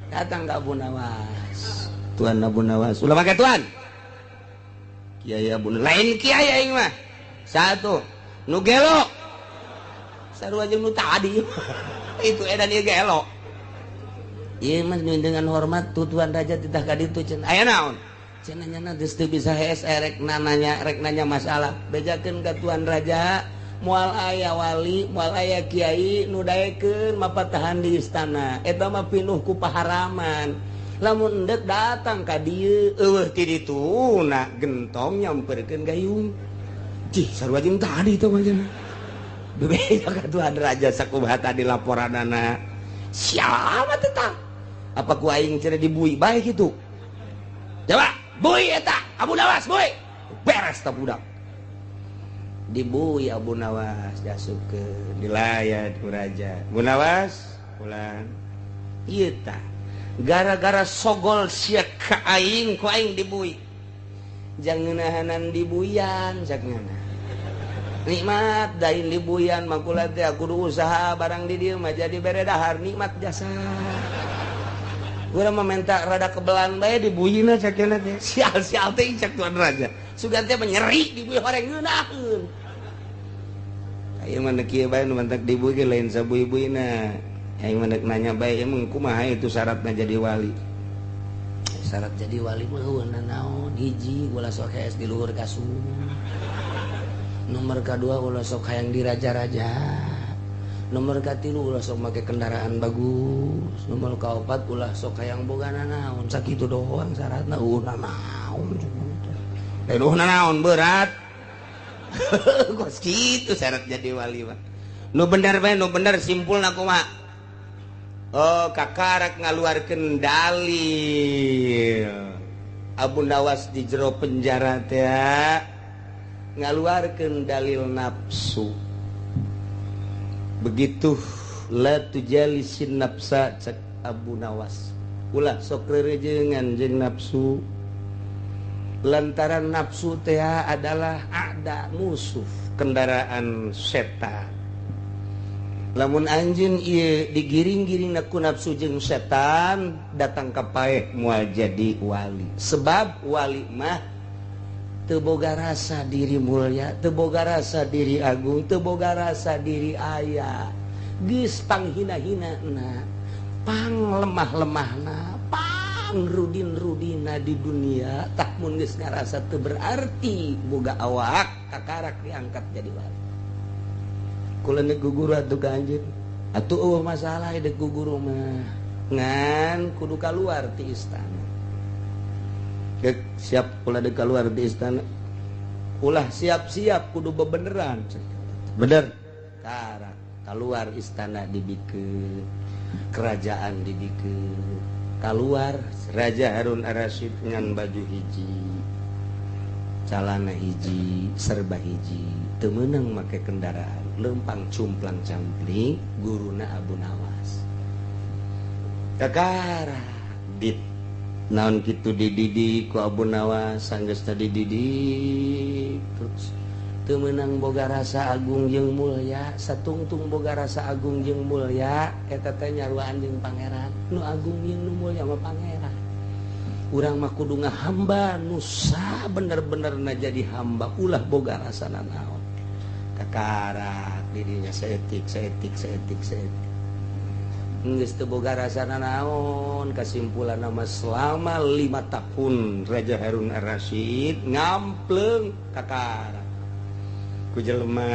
Datang ka Abu Nawas. Tuan Abu Nawas, ulah make tuan. Kiai Abu lain kiai aing mah. Satu, nu gelo. Sarua jeung nu tadi. Itu edan ieu gelo. Ieu mah dengan hormat tuan raja titah ka ditu cenah. Aya naon? Cenah nyana geus teu bisa hees rek nanya masalah. Bejakeun ka tuan raja, moal aya wali, moal aya kiai nu daekeun mapatahan di istana. Eta mah pinuh ku paharaman. Lamun endek datang ka dieu eueuh ti dituna gentong nyamperkeun gayung. Cih sarua jeung tadi teh mah cenah. Bebeda ka tuan raja sakumaha tadi laporanana. Siapa tetap? Apa ku aing cenah dibui bae kitu? Coba bui eta Abu Nawas bui. Beres tah budak. Dibui Abu Nawas dasukeun dilayat ku raja. Abu Nawas ulang. Ieu tah gara-gara sogol sia ka aing ku aing dibui. Jangan ngeunahanan dibuyan sakna. Nikmat dain dibuyan makula teh kudu usaha barang di dieu mah jadi bere dahar nikmat jasa. Gua mah minta rada kebelan bae dibuyina sakena teh. Sial-sial teh cak tuan raja. Sugan teh menyeri dibui horeng ngeunaheun. Aya mah kieu bae nu mantak dibui ge lain sabui-buina. Aing mah nanya bae emang kumaha itu syaratna jadi wali. Syarat jadi wali mah heueuna naon? Hiji ulah sok hees di luhur kasur. Nomor kedua ulah sok hayang diraja-raja. Nomor katilu ulah sok make kendaraan bagus. Nomor kaopat ulah sok hayang bogana naon. Sakitu doang syaratna ulah naon. Ulah naon berat. Kok kitu syarat jadi wali mah. Nu bener bae nu bener simpulna kumaha? Oh kakarak ngaluarkeun dalil. Abu Nawas di jero penjara teh ngaluarkeun dalil nafsu. Begitu la tujalisin nafsa cek Abu Nawas. Ulah sok rerejengan jeung nafsu. Lantaran nafsu teh adalah ada musuh kendaraan setan. Lamun anjeun ieu digiring-giringna ku nafsu jeung setan datang ka paeh moal jadi wali. Sebab wali mah teu boga rasa diri mulia, teu boga rasa diri agung, teu boga rasa diri aya. Geus panghina-hinana, panglemah-lemahna, pangrudin-rudina di dunia, tak mun geus ngarasa teu berarti boga awak kakarak diangkat jadi wali. Kula nek guguru atuh ka anjeun. Atuh masalah dek guguru mah. Ngan kudu kaluar ti istana. Siap kula dek kaluar ti istana. Ulah siap-siap kudu bebeneran. Bener. Karak. keluar istana dibikin, kerajaan dibikin, keluar Raja Harun Ar-Rasyid ngan baju hiji, calana hiji, serba hiji, teu meunang make kendaraan, lempang cumplang campling, guruna Abu Nawas. Kakara dit naon kitu dididik ku Abu Nawas, sanggeusna dididik terus teu meunang boga rasa agung jeung mulya, satungtung boga rasa agung jeung mulya eta teh nyaruaan jeung pangeran. Nu agung jeung nu mulya mah pangeran. Urang mah kudu ngahamba nu sa bener-benerna jadi hamba ulah boga rasana naon. Kakarak di dinya saeutik. Geus teu boga rasana naon, kasimpulan nama selama 5 tahun Raja Harun Ar-Rasyid ngampleung kakarak. Ku jelema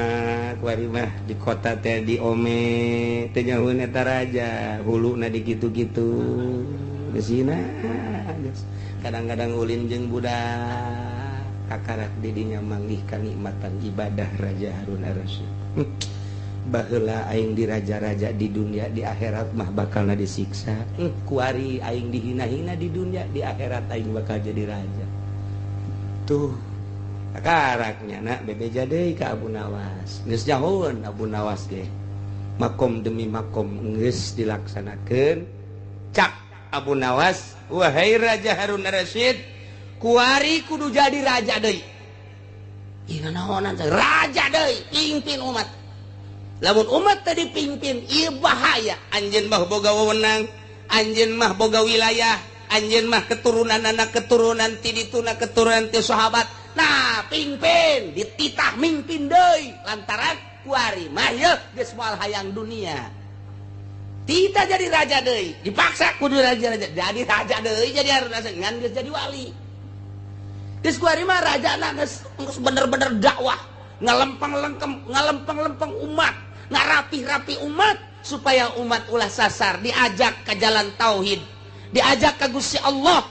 kuari mah di kota teh diome teh nyahoeun eta raja, huluna di kitu-kitu. Geusina kadang-kadang ulin jeung budak kakarak di dinya manggih kanikmatan ibadah Raja Harun Ar-Rasyid. Baheula aing di raja-raja di dunia, di akhirat mah bakalna disiksa. Kuari aing dihina-hina di dunia, di akhirat aing bakal jadi raja. Tuh kakaraknya nak bebeja deui ka Abu Nawas. Geus nyahoeun Abu Nawas ge. Makom demi makom geus dilaksanakeun. Cak Abu Nawas, wahai Raja Harun Ar-Rasyid, kuari kudu jadi raja deui. Ieu naonan raja deui, pimpin umat. Lamun umat tadi pimpin, ieu bahaya. Anjeun mah boga wewenang, anjeun mah boga wilayah, anjeun mah keturunan anak keturunan ti dituna keturunan ti sahabat. Nah, pimpin, dititah mimpin deui lantaran kuari mah yeuh geus moal hayang dunia. Tita jadi raja deui, dipaksa kudu raja-raja. Jadi raja deui, jadi Harun Ar-Rasyid ngan geus jadi wali. Geus kuari mah rajana geus bener-bener dakwah, ngalempeng-lempeng umat, ngarapih-rapih umat supaya umat ulah sasar, diajak ke jalan tauhid, diajak ke Gusti Allah.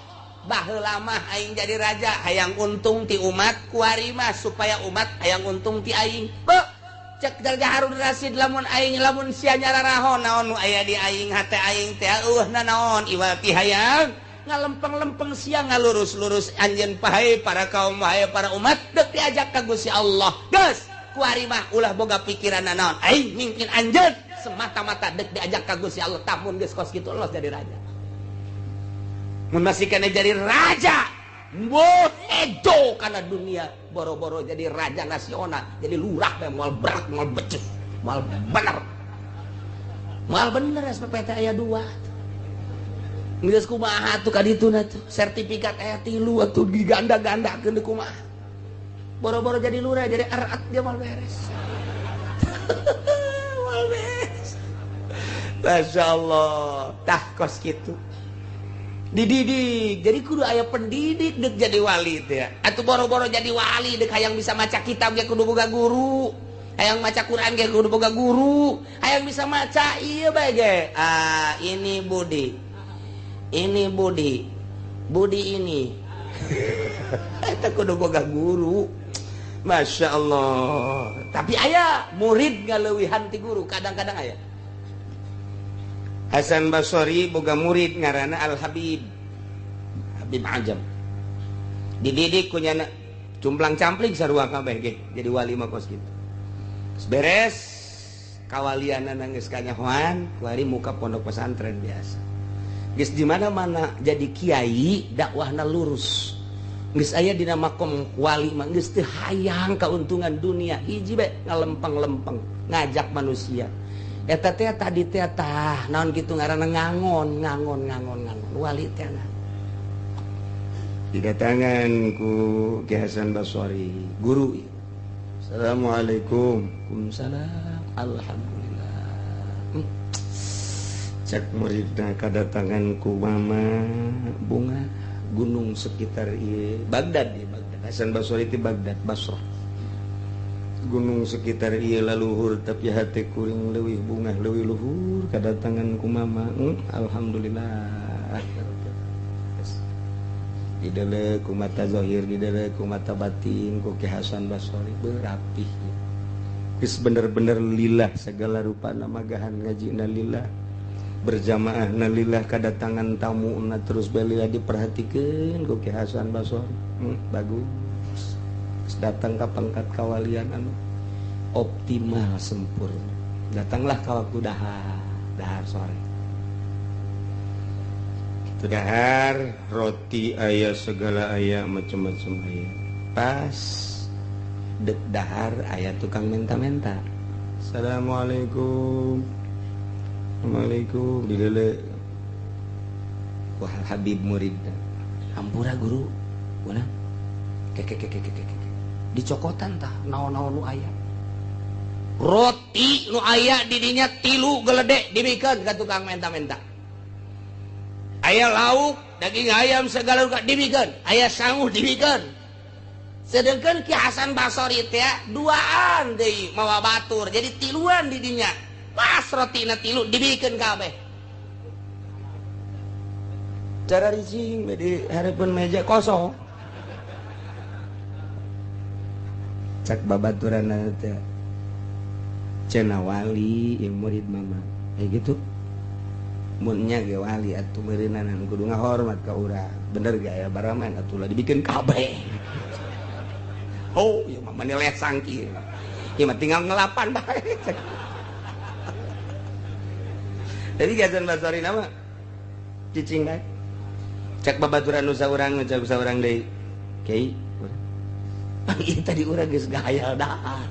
Baheula mah aing jadi raja hayang untung ti umat, kuari mah supaya umat hayang untung ti aing. Cek Raja Harun Ar-Rasyid lamun aing lamun sia nyararahon naon nu aya di aing hate aing teh eueuhna naon iwal ti hayang ngalempeng-lempeng sia ngalurus-lurus anjeun pahe para kaum pahe para umat deuk diajak ka Gusti Allah. Geus kuari mah ulah boga pikiranna naon aing mimpin anjeun semata-mata deuk diajak ka Gusti Allah. Tamun geus kos kitu los jadi raja. Mun masih kena jadi raja bohejo karena dunia boro-boro jadi raja nasional, jadi lurah moal berat, moal becus, moal bener SPP aya 2 geus kumaha tuh kadituna tuh sertifikat aya 3 atuh diganda-gandakeun kumaha boro-boro jadi lurah jadi erat dia moal beres. Moal beres. Masyaallah tah kos kitu dididik, jadi kudu aya pendidik dek jadi wali teh ya. Atuh boro-boro jadi wali dek hayang bisa maca kitab ge kudu boga guru, hayang maca Quran ge kudu boga guru, hayang bisa maca ieu bae ge. Ini Budi ini eta kudu boga guru. Masya Allah. Tapi aya murid ngaleuwihan ti guru, kadang-kadang aya. Hasan Basri boga murid ngaranna Al-Habib Habib Ajam, dididik ku nyana cumplang campling sarua kabeh ge jadi wali mah kos kitu. Beres kawalianana geus kanyahoan kuari muka pondok pesantren biasa. Geus di mana-mana jadi kiai dakwahna lurus. Geus aya dina makom wali mah geus teu hayang kauntungan dunia, hiji bae ngalempeng-lempeng ngajak manusia. Eta teh tadi teh tah naon kitu ngaranna ngangon wali teh didatangan ku Ki Hasan Basri guru. Assalamualaikum. Waalaikumsalam. Alhamdulillah. Cek muridna kadatangan ku mama bunga gunung sekitar ieu Baghdad di Baghdad. Hasan Basri ti Baghdad Basrah. Gunung sekitar ieu laluhur tapi hati kuring leuwih bunga leuwih luhur kadatangan ku mama. Alhamdulillah. Didele ku mata zahir, didele ku mata batin ku Ki Hasan Basri berapih. geus bener-bener lillah segala rupa namagahan ngajina lillah berjamaah lillah kadatangan tamu terus balillah diperhatikeun ku Ki Hasan Basori. Bagus datang ke pangkat kawalian anu optimal sempurna. Datanglah ke waktu dahar sore itu dahar roti aya segala aya macam-macam aya pas dek dahar aya tukang menta-menta. Assalamualaikum. Assalamualaikum dilele wah Habib murid hampura guru ulah kek dicokotan tah naon-naon nu aya roti nu aya di dinya 3 geledek dibikeun ka tukang menta-menta aya lauk daging ayam segala rupa dibikeun aya sanguh dibikeun sedangkan Ki Hasan Basori teh duaan deui mawa batur jadi 3 di dinya pas rotina 3 dibikeun kabeh cara ricing di hareupeun meja kosong cak babaturan teh cenah wali ieu murid mama gitu munnya ge wali atuh meureunan kudu ngahormat ka urang bener ge aya baraman atuh lah dibikeun kabeh oh ieu mah maneh sangki ieu mah tinggal ngelapan bae jadi Ki Hasan Basori nama cicing bae cek babaturan nu saurang cek saurang deui kiai ieu tadi urang geus gahayal dahar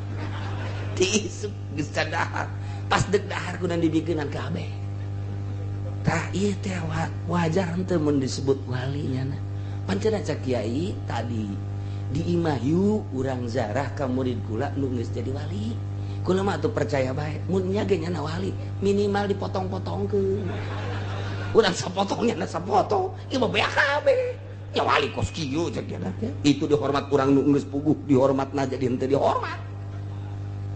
tiisuk geus dahar pas dek dahar kunaon dibikeunan kabeh tah ieu teh wajar henteu mun disebut wali nya pancen cak kiai tadi di imahyu urang zarah ka murid kula nu geus jadi wali kula mah atuh percaya bae mun nya ge nya wali minimal dipotong-potongkeun urang sapotongnya sapotong ieu mah beak kabeh nya wali kos kieu cek nya itu dihormat urang nu geus puguh dihormatna jadi henteu dihormat.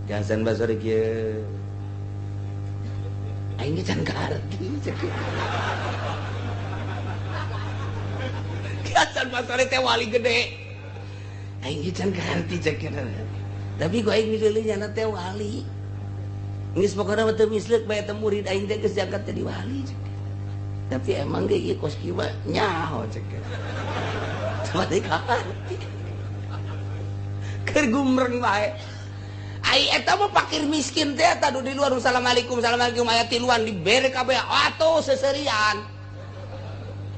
Ki Hasan Basori kieu aing ge can kaarti cek Ki Hasan Basori teh wali gede aing ge can kaarti cek tapi ku aing milih nya teh wali geus pokona mah teu misleuk bae teh murid aing teh geus diangkat jadi wali cek tapi emang ge ieu kos kieu mah nyaho cek sama teh kaarti keur gumreng bae ai eta mah fakir miskin teh eta di luar assalamualaikum aya tiluan dibere kabeh atuh seserian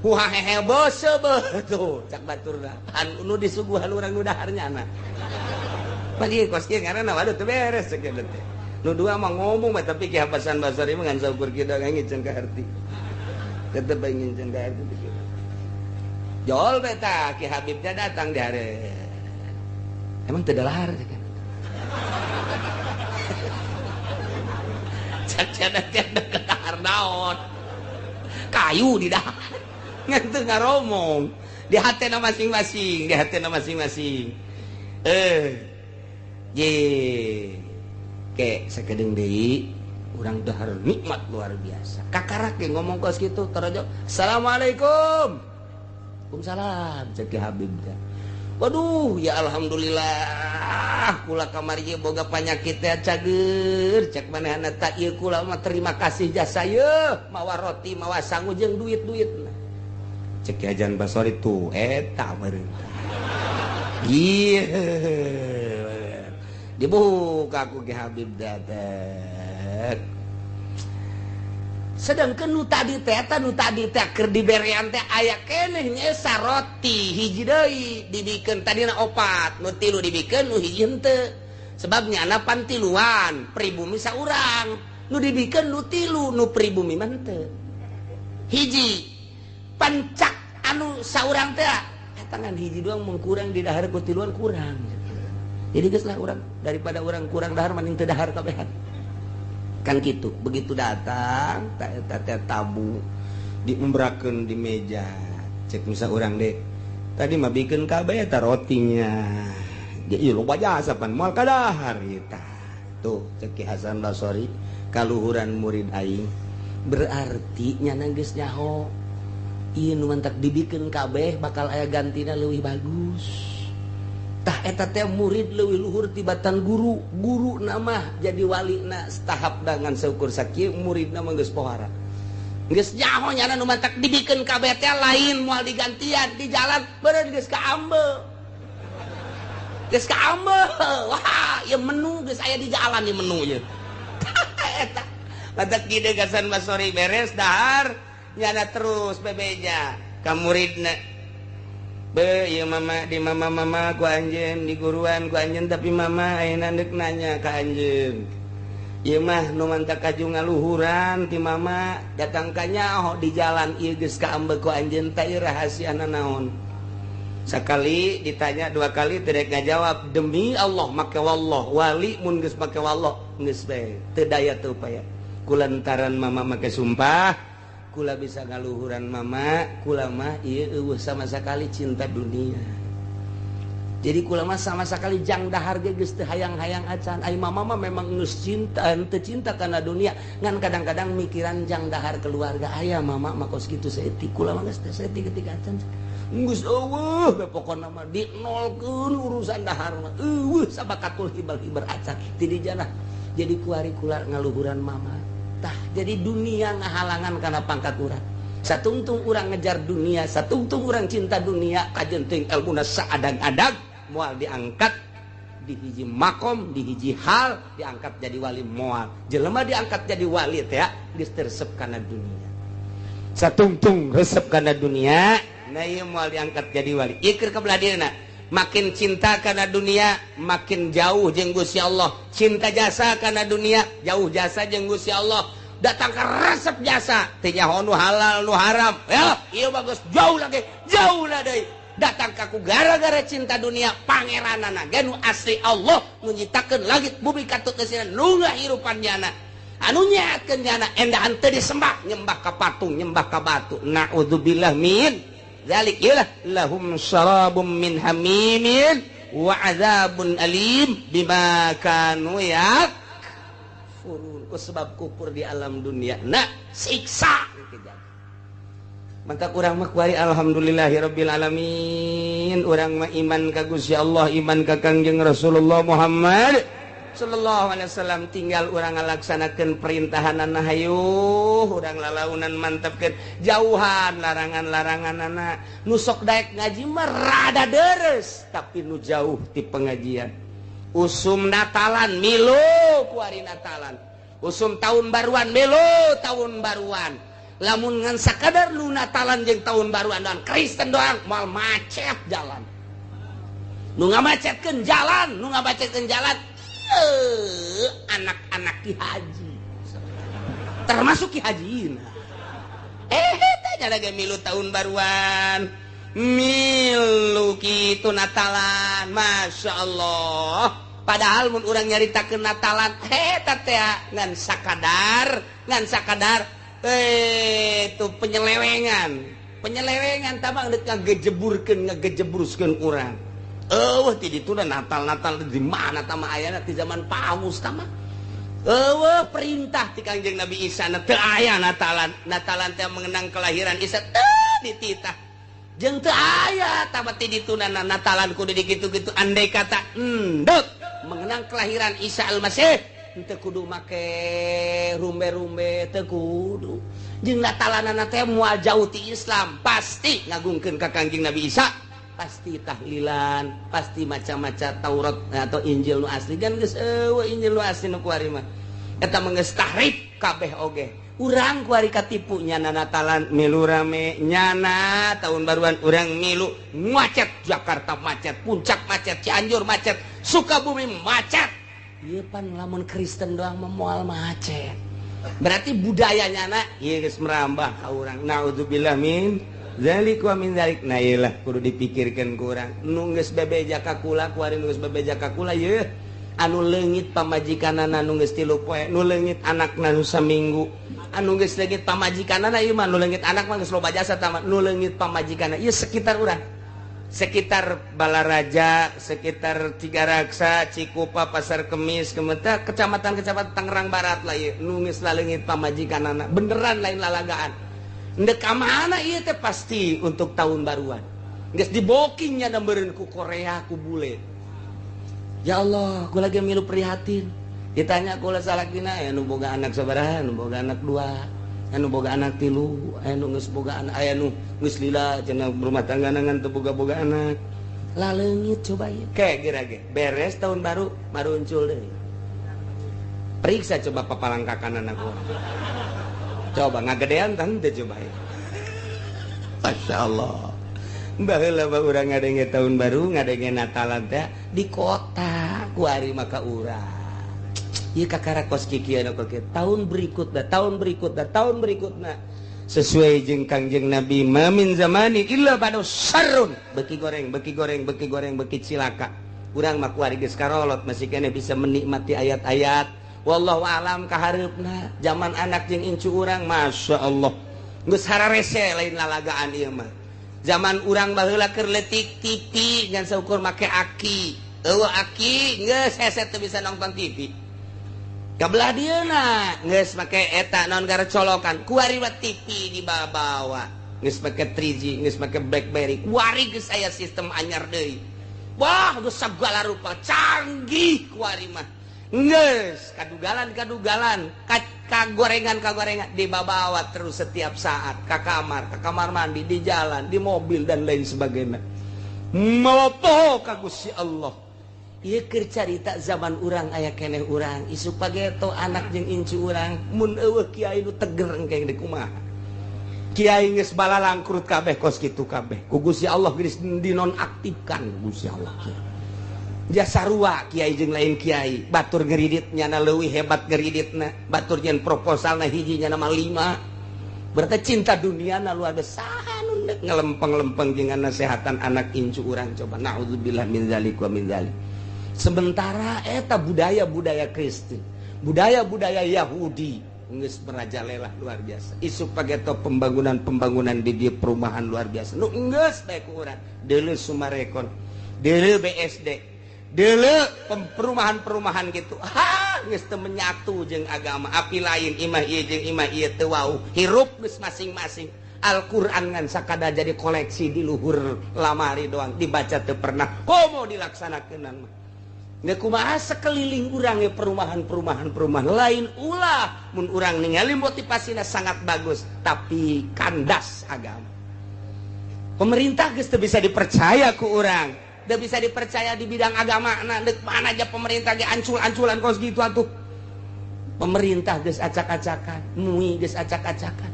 wah hehe bose betul cak baturna anu disuguhan urang nu daharnya na bagi kos kieu ngaranna waduh teu beres cek teh nu dua mah ngomong tapi Ki Hasan Basori mah ngan saukur kita ngingin ka harti tetep ngingin ka harti jol beta Ki Habib teh datang di hari emang teu dalahar cek cak tiada ke dahar naon kayu di dahar ngan teu ngaromong di hatena masing-masing ye ke sakedeung deui urang dahar nikmat luar biasa kakarak ge ngomong kos kitu tarajo assalamualaikum waalaikumsalam cek Ki Habib teh waduh ya alhamdulillah kula kamari ieu boga panyakit teh cager cek manehna ta ieu kula mah terima kasih jasa ieu mawa roti mawa sangu jeung duit-duitna cek Ki Hasan Basori tuh eta meureun ieu dibuka ku Ki Habib dadak sedangkan nu tadi teh keur diberean teh aya keneh nyesa roti hiji deui dibikeun tadina 4 nu 3 dibikeun nu hiji henteu sebabnya ana pantiluan pribumi saurang nu dibikeun nu 3 nu pribumi mah henteu hiji pancak anu saurang teh eta ngan hiji doang mun kurang di dahar ku tiluan kurang jadi geus lah urang daripada urang kurang dahar mending teu dahar kabehan kan gitu begitu datang teh tamu diumbrakeun di meja cek misa urang deh tadi mah bikin kabeh eta rotinya ieu loba jasa pan moal ka dahar eta tuh cek Ki Hasan Basori kaluhuran murid aing berarti nyana geus nyaho ieu nu mantak dibikeun kabeh bakal aya gantina leuwih bagus tah eta teh murid leuwih luhur tibatan guru nama jadi walina tahap dengan seukur sakieu muridna mah geus pohara geus nyaho nyana nu mantak dibikeun kabeh teh lain moal digantian di jalan beureun geus kaambeul wah ieu menu geus aya di jalan ieu menu ieu eta mantak kieu gasan basori beres dahar nyana terus bebeja ka muridna be ieu mama di mama ku anjeun di guruan ku anjeun tapi mama ayeuna deuk nanya ka anjeun ieu mah nu mantak kaju ngaluhuran ti mama datang ka nyaho di jalan ieu geus kaambe ku anjeun teh rahasiana naon sakali ditanya dua kali teu daek ngajawab demi Allah make wallah wali mun geus make wallah geus bae teu daya teu upaya kulantaran mama make sumpah kula bisa ngaluhuran mama kula mah ieu eueuh sama sakali cinta dunia jadi kula mah sama sakali jang dahar ge geus teu hayang-hayang acan ai mama mah memang geus cinta teu cinta kana dunia ngan kadang-kadang mikiran jang dahar keluarga aya mama mah kos kitu saeutik kula mah geus teu saeutik ketika acan geus eueuh we pokona mah dinolkeun urusan dahar mah eueuh sabakatul hibal-hibar acan ti dijana jadi kuari kula ngaluhuran mama jadi dunia ngahalangan karena pangkat urang satungtung urang ngejar dunia satungtung urang cinta dunia kajenting elmuna saadag-adag moal diangkat di hiji makom di hiji hal diangkat jadi wali moal jelema diangkat jadi wali teh geus resep kana dunia satungtung resep kana dunia nah ieu moal diangkat jadi wali ikir ka belah dieuna makin cinta karena dunia makin jauh jeung Gusti Allah cinta jasa karena dunia jauh jasa jeung Gusti Allah datang ke resep jasa teu nyaho nu halal nu haram ya ieu bagus jauh lagi deui datang ka ku gara-gara cinta dunia pangeranana ge nu asli Allah nu nyiptakeun langit bumi katut geusina nu ngahirupan nyana anu nyaetkeun nyana endahan teu disembah nyembah ka patung nyembah ka batu naudzubillah min zalik ilah lahum syarabum min hamimin wa adzabun alim bima kanu yakfurun sebab kufur di alam dunia nah siksa maka urang mah kuari alhamdulillahirabbil alamin urang mah iman ka Gusti Allah iman ka Kangjeng Rasulullah Muhammad sallallahu alaihi wasallam tinggal urang ngalaksanakeun perintahanana hayuh urang lalaunan mantepkeun jauhan larangan-laranganana nu sok daek ngaji mah rada deres tapi nu jauh ti pengajian usum natalan milu kuari natalan usum tahun baruan melo tahun baruan lamun ngan sakadar lu natalan jeung tahun baruan dan Kristen doang moal macet jalan nu ngamacetkeun jalan anak-anak Ki Haji termasuk Ki Hajina tanya lagi milu tahun baruan milu kitu natalan Masya Allah padahal mun urang nyaritakeun natalan eta teh ngan sakadar itu penyelewengan tamang deuk ngagejeburkeun urang eueuh ti ditu natal di mana tah ayana ti zaman Paus tah mah eueuh perintah ti Kangjeng Nabi Isa teu aya natalan teh mengenang kelahiran Isa teu dititah jeung teu aya tah ti dituna natalan kudu dikitu-kitu andai kata endeuh mengenang kelahiran Isa Al-Masih teu kudu make rumbe-rumbe teu kudu jeung natalanana teh moal jauh ti Islam pasti ngagungkeun ka Kangjeng Nabi Isa pasti tahlilan pasti maca-maca Taurat atau Injil nu asli kan geus eueuh Injil nu asli nu kuari mah eta mah geus tahrif kabeh oge urang kuari katipu nyana natalan milu rame nyana tahun baruan urang milu macet Jakarta macet Puncak macet Cianjur macet Sukabumi macet ieu pan lamun Kristen doang moal macet berarti budayanya na ieu geus merambah ka urang naudzubillah min zalik wa min zalik nah ieu lah kudu dipikirkeun ku urang nu geus bebeja ka kula kuari nu geus bebeja ka kula ieu anu leungit pamajikanana nu geus 3 poe nu leungit anakna nu saminggu anu geus leungit pamajikanana ieu mah nu leungit anak mah geus loba jasa tah nu leungit pamajikanana ieu sekitar urang sekitar Balaraja sekitar Tigaraksa Cikupa Pasar Kemis kemudian kecamatan-kecamatan Tangerang Barat lah ieu nu geus leungit pamajikanana beneran lain lalagaan endek ka mana ieu teh pasti untuk tahun baruan geus dibooking nya meureun ku Korea ku bule Ya Allah, ku lagi milu prihatin. Ditanya kula salakina anu boga anak sabaraha, anu boga anak 2, anu boga anak 3, anu geus boga anak, anu geus lila cenah berumah tangga nangan teu boga-boga anak. Laleungit coba ieu. Kayak gira-gira beres tahun baru maruncul deui. Periksa coba papalang kakanan aku. Coba ngagedean tah teu coba ieu. Masya Allah. Baheula mah urang ngadenge tahun baru, ngadenge Natalan teh di kota ku ari maka urang. Ieu kakara kos kikieu anu kieu. Tahun berikutna sesuai jeung Kangjeng Nabi mamin zamani illa badu sarrun. Beki goreng cilaka. Urang mah ku ari geus karolot masih kene bisa menikmati ayat-ayat. Wallahu alam kahareupna zaman anak jeung incu urang masya Allah. Geus hararese lain lalagaan ieu mah. Zaman urang baheula keur leutik TV ngan saukur make aki. Eueuh aki geus hese teu bisa nonton TV. Kabelah dieuna geus make eta naon gara colokan. Kuari mah TV dibawa. Geus make 3G, geus make BlackBerry. Kuari geus aya sistem anyar deui. Wah, geus sagala rupa canggih kuari mah. Geus kadugalan kagorengan dibawa terus setiap saat ke kamar mandi, di jalan, di mobil dan lain sebagainya. Mopo ka Gusti Allah. Ieu keur carita zaman urang aya keneh urang isuk pageto anak jeung incu urang mun eueuh kiai nu teger engke di kumaha. Kiai geus balalang kurut kabeh kos kitu kabeh. Ku Gusti Allah geus dinonaktifkan Gusti Allah. Jasa sarua kiai jeung lain kiai batur geridit nyana leuwih hebat geriditna batur nyen proposalna hiji nyana mah 5 berarti cinta duniana luar biasa nu ngelempeng-lempeng jeung nasehatan anak incu urang coba naudzubillah min zalik wa min zalik. Sementara eta budaya-budaya Kristen budaya-budaya Yahudi geus merajalela luar biasa isuk pageto pembangunan di dieu perumahan luar biasa nu geus bae ku urang deuleu Sumarekon deuleu BSD dele perumahan-perumahan gitu geus teu menyatu jeung agama api lain imah ieu jeung imah ieu teu wau hirup geus masing-masing Al-Qur'an ngan sakada jadi koleksi di luhur lamari doang dibaca teu pernah komo dilaksanakeun mah nge kumaha sekeliling urang ge perumahan lain ulah mun urang ningali motivasina sangat bagus tapi kandas agama pemerintah geus teu bisa dipercaya ku urang. Udah bisa dipercaya di bidang agama mana aja pemerintah ge ancul-anculan kos gitu atuh pemerintah geus acak-acakan MUI geus acak-acakan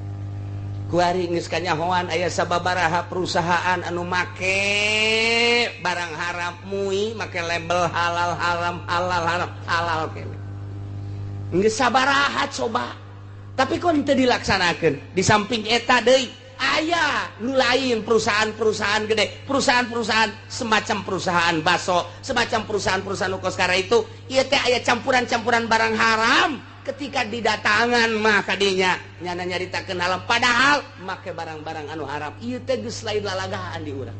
kuari geus kanyahoan aya sababaraha perusahaan anu make barang haram MUI make label halal halal kene geus sabaraha coba tapi kok teu dilaksanakeun di samping eta deui aya nu lain perusahaan-perusahaan gede perusahaan-perusahaan semacam perusahaan baso semacam perusahaan-perusahaan ukos kara itu ieu teh aya campuran-campuran barang haram ketika didatangan mah kadinya nyana nyaritakeun haram padahal make barang-barang anu haram ieu teh geus lain lalagaan di urang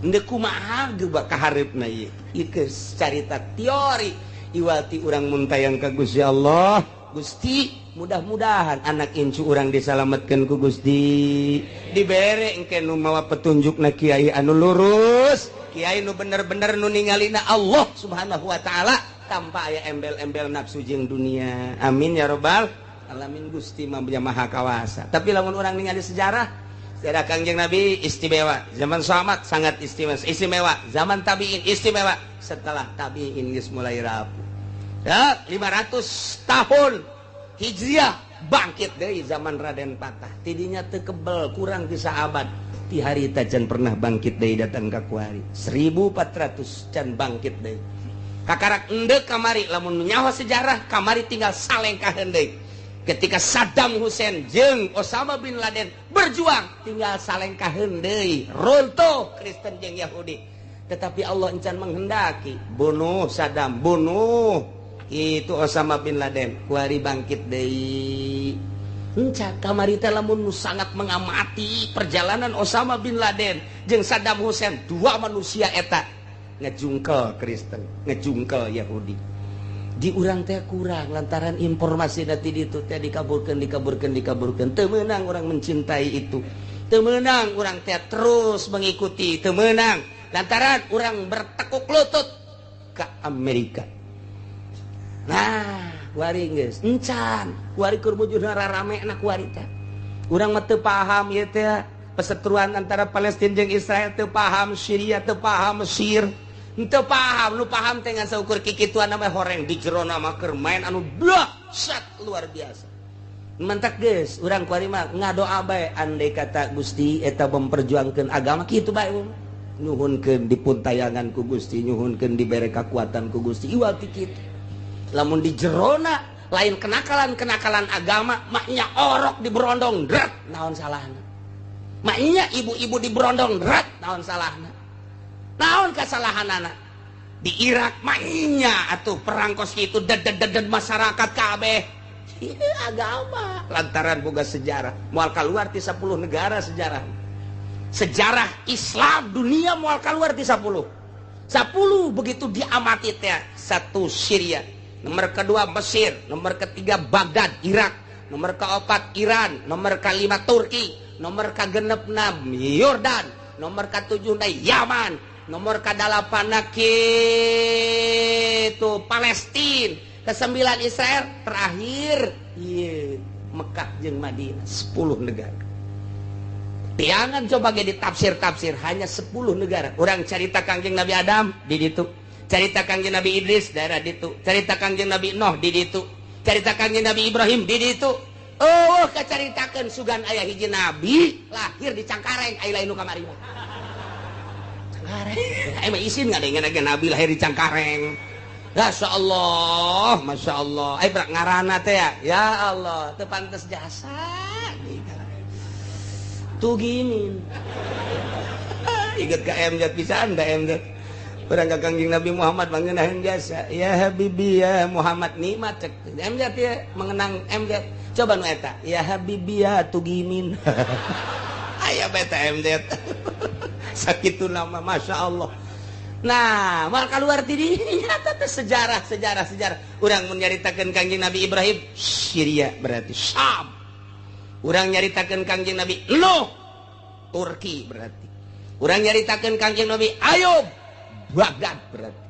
henteu kumaha geubah kahareupna ieu geus carita teori iwati urang mun tayang ka Gusti Allah Gusti mudah-mudahan anak incu urang disalametkeun ku Gusti dibere engke nu mawa petunjukna kiai anu lurus kiai nu bener-bener nu ningalina Allah subhanahu wa ta'ala tanpa aya embel-embel nafsu jeung dunia amin ya rabbal alamin Gusti mah maha kawasa tapi lamun urang ningali sejarah Kangjeng Nabi istimewa zaman sahabat sangat istimewa zaman tabiin istimewa setelah tabiin geus mulai rapuh ya 500 tahun Hijriah bangkit dari zaman Raden Patah tidinya teu kebel kurang ti saabad ti harita can pernah bangkit deui datang ka kuari 1400 can bangkit deui kakarak endeu kamari lamun nyawa sejarah kamari tinggal salengkaheun deui ketika Saddam Hussein jeung Osama bin Laden berjuang tinggal salengkaheun deui runtuh Kristen jeung Yahudi tetapi Allah encan menghendaki bunuh Saddam bunuh itu Osama bin Laden kuari bangkit deui encak kamari teh lamun sangat mengamati perjalanan Osama bin Laden jeung Saddam Hussein dua manusia eta ngejungkel Kristen ngejungkel Yahudi di urang teh kurang lantaran informasi nanti ditu teh dikaburkeun teu meunang urang mencintai itu teu meunang urang teh terus mengikuti teu meunang lantaran urang bertekuk lutut ke Amerika. Nah kuari geus encan kuari keur wujudna rarame anak kuari teh urang mah teu paham ieu teh perseteruan antara Palestina jeung Israel, teu paham Syria, teu paham Mesir, teu paham. Nu paham teh ngan saukur kikituan nama horeng di jero nama keur main anu dahsyat luar biasa. Mentak geus urang kuari mah ngadoa bae andai kata Gusti eta memperjuangkeun agama kitu bae nyuhunkeun dipuntayangan ku Gusti, nyuhunkeun dibere kakuatan ku Gusti iwal ti kitu. Lamun di jerona lain kenakalan agama maknya orok di berondong drat naon salahna, maknya ibu-ibu di berondong drat naon salahna, naon kasalahanana. Di Irak maknya atuh perang kos kitu ded masyarakat kabeh agama lantaran boga sejarah moal kaluar ti 10 negara sejarah Islam dunia moal kaluar ti 10 begitu diamati teh. 1 Syria, nomor kedua Mesir, nomor ketiga Baghdad Irak, nomor keempat Iran, nomor kelima Turki, nomor kagenepna Yordan, nomor ketujuh Yaman, nomor ke-8 kitu Palestina, ke-9 Israel, terakhir Mekah jeung Madinah. 10 negara. Tiangan coba ge ditafsir-tafsir hanya 10 negara. Urang carita Kangjeng Nabi Adam di ditu, carita Kangjeng Nabi Idris daerah ditu, carita Kangjeng Nabi Nuh di ditu, carita Kangjeng Nabi Ibrahim di ditu. Oh, kacaritakeun sugan aya hiji nabi lahir di Cangkareng, aya lain nu kamari mah. Cangkareng. Aya mah isin ngadengna nabi lahir di Cangkareng. Masya Allah, Masya Allah. Berak ngarana teh ya Allah, teu pantes jasa. Tugimin. Ingat ka MZ pisan da MZ. Urang ka Kangjeng Nabi Muhammad mangeunahkeun jasa. Ya Habibi ya Muhammad nikmat cek. MZ ya mengenang MZ. Coba nu eta. Ya Habibi ya Tugimin. Aya beta MZ. Sakitu nama Masya Allah. Nah, mal kaluar ti dinya teh sejarah. Urang mun nyaritakeun Kangjeng Nabi Ibrahim, Syria berarti Syam. Urang nyaritakeun Kangjeng Nabi Nuh, Turki berarti. Urang nyaritakeun Kangjeng Nabi Ayub, Baghdad berarti.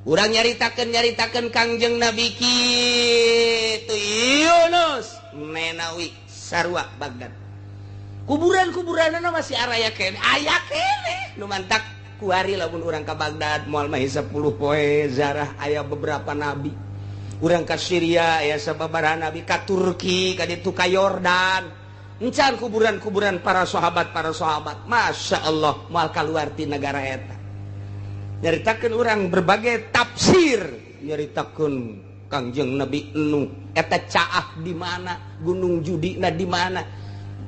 Urang nyaritakeun Kangjeng Nabi kitu Yunus, Nenawi, sarua Baghdad. Kuburan-kuburanna masih aya kene nu mantak kuari lamun urang ka Baghdad moal mah 10 poe zarah aya beberapa nabi. Urang ka Syria aya sababaraha nabi, ka Turki ka ditu ka Yordan. Encan kuburan-kuburan para sahabat. Masya Allah moal kaluar ti negara eta. Nyaritakeun urang berbagai tafsir, nyaritakeun Kangjeng Nabi Nuh eta caah di mana, gunung judina di mana.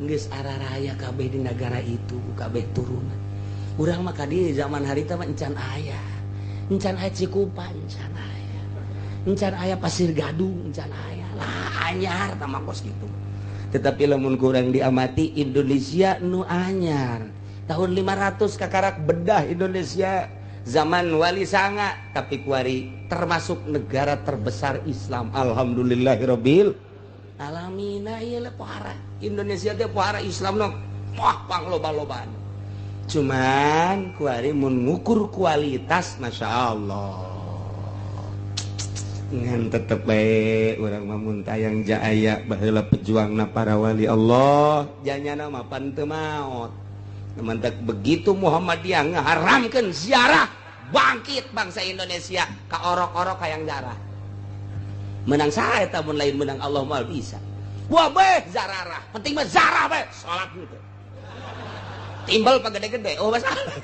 Geus araraya kabeh di negara itu, kabeh turunan. Urang mah kadi zaman harita mah encan aya Cikupa, encan aya Pasir Gadung, encan aya lah anyar tama kos gitu. Tetapi lamun kurang diamati Indonesia nu anyar tahun 500 kakarak bedah Indonesia zaman Wali Sanga, tapi kuari termasuk negara terbesar Islam. Alhamdulillahirabbil alamin. Ieu pohara Indonesia teh pohara Islam noh pangloba-lobaan. Cuman kuari mun ngukur kualitas Masya Allah ngan tetep bae urang mah mun tayang jaaya baheula pejuangna para wali Allah janyana mah pan teu maot. Mantak begitu Muhammadiyah ngaharamkeun ziarah bangkit bangsa Indonesia ka orok-orok hayang zarah. Menang saha eta mun lain menang Allah moal bisa. Wah beh zararah, penting mah zarah beh salat gitu. Timbal pagede-gede, oh masalah.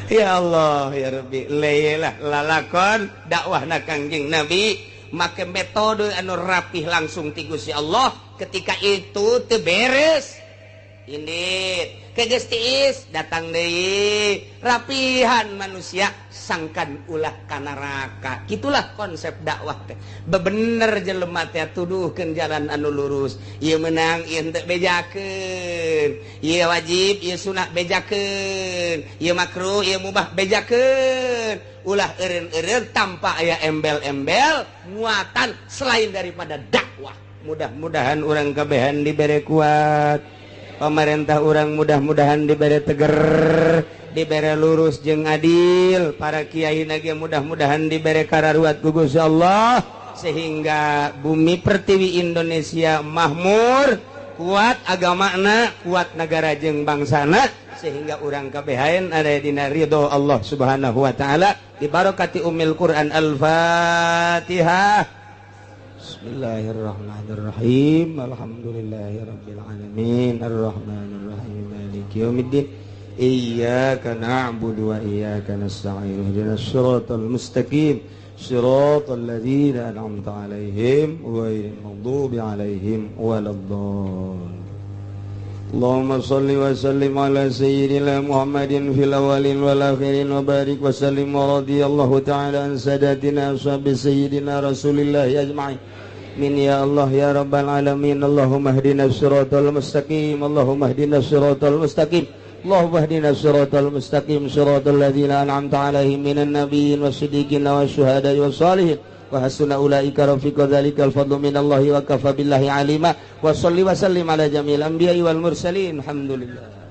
Ya Allah ya Rabbi, leilah lalakon dakwahna Kangjeng Nabi make metode anu rapih langsung ti Gusti Allah. Ketika itu teu beres indit ke geus tiis datang deui rapihan manusia sangkan ulah ka neraka. Kitulah konsep dakwah teh. Bebener jelema teh tuduhkeun jalan anu lurus. Ieu meunang ieu henteu bejakeun. Ieu wajib, ieu sunah bejakeun. Ieu makruh, ieu mubah bejakeun. Ulah eureun-eureun tanpa aya embel-embel muatan selain daripada dakwah. Mudah-mudahan urang kabehan dibere kuat. Pemerintah urang mudah-mudahan dibere teger, dibere lurus jeung adil, para kiai nage mudah-mudahan dibere kararuat ku Gusti Allah sehingga bumi pertiwi Indonesia makmur, kuat agamana, kuat negara jeung bangsana, sehingga urang kabehaen ada dina ridho Allah Subhanahu wa taala di barokati Ummul Quran. Al-Fatihah. Bismillahirrahmanirrahim. Alhamdulillahirabbil alamin. Arrahmanirrahim. Maliki yaumiddin. Iyyaka na'budu wa iyyaka nasta'in. Ihdinas siratal mustaqim. Siratal ladzina an'amta 'alaihim ghairil maghdubi 'alaihim waladdallin. Allahumma shalli wa sallim ala sayyidina Muhammadin fil awwalin wal akhirin wa barik wa sallim wa radiyallahu ta'ala an sadatina ashabi sayyidina Rasulillah ajma'in. Min ya Allah ya rabbal alamin. Allahumma ihdinas siratal mustaqim. Allahumma ihdinas siratal mustaqim. Allahumma ihdinas siratal mustaqim. Siratal ladzina an'amta 'alaihim minan nabiyyin was-siddiqin wasyuhada'i was-shalihin. Wa hasuna ulaika rafiqa dzalikal fadlu minallahi wa kafa billahi alima. Wa shalli wa sallim ala jamil anbiya'i wal mursalin. Alhamdulillah.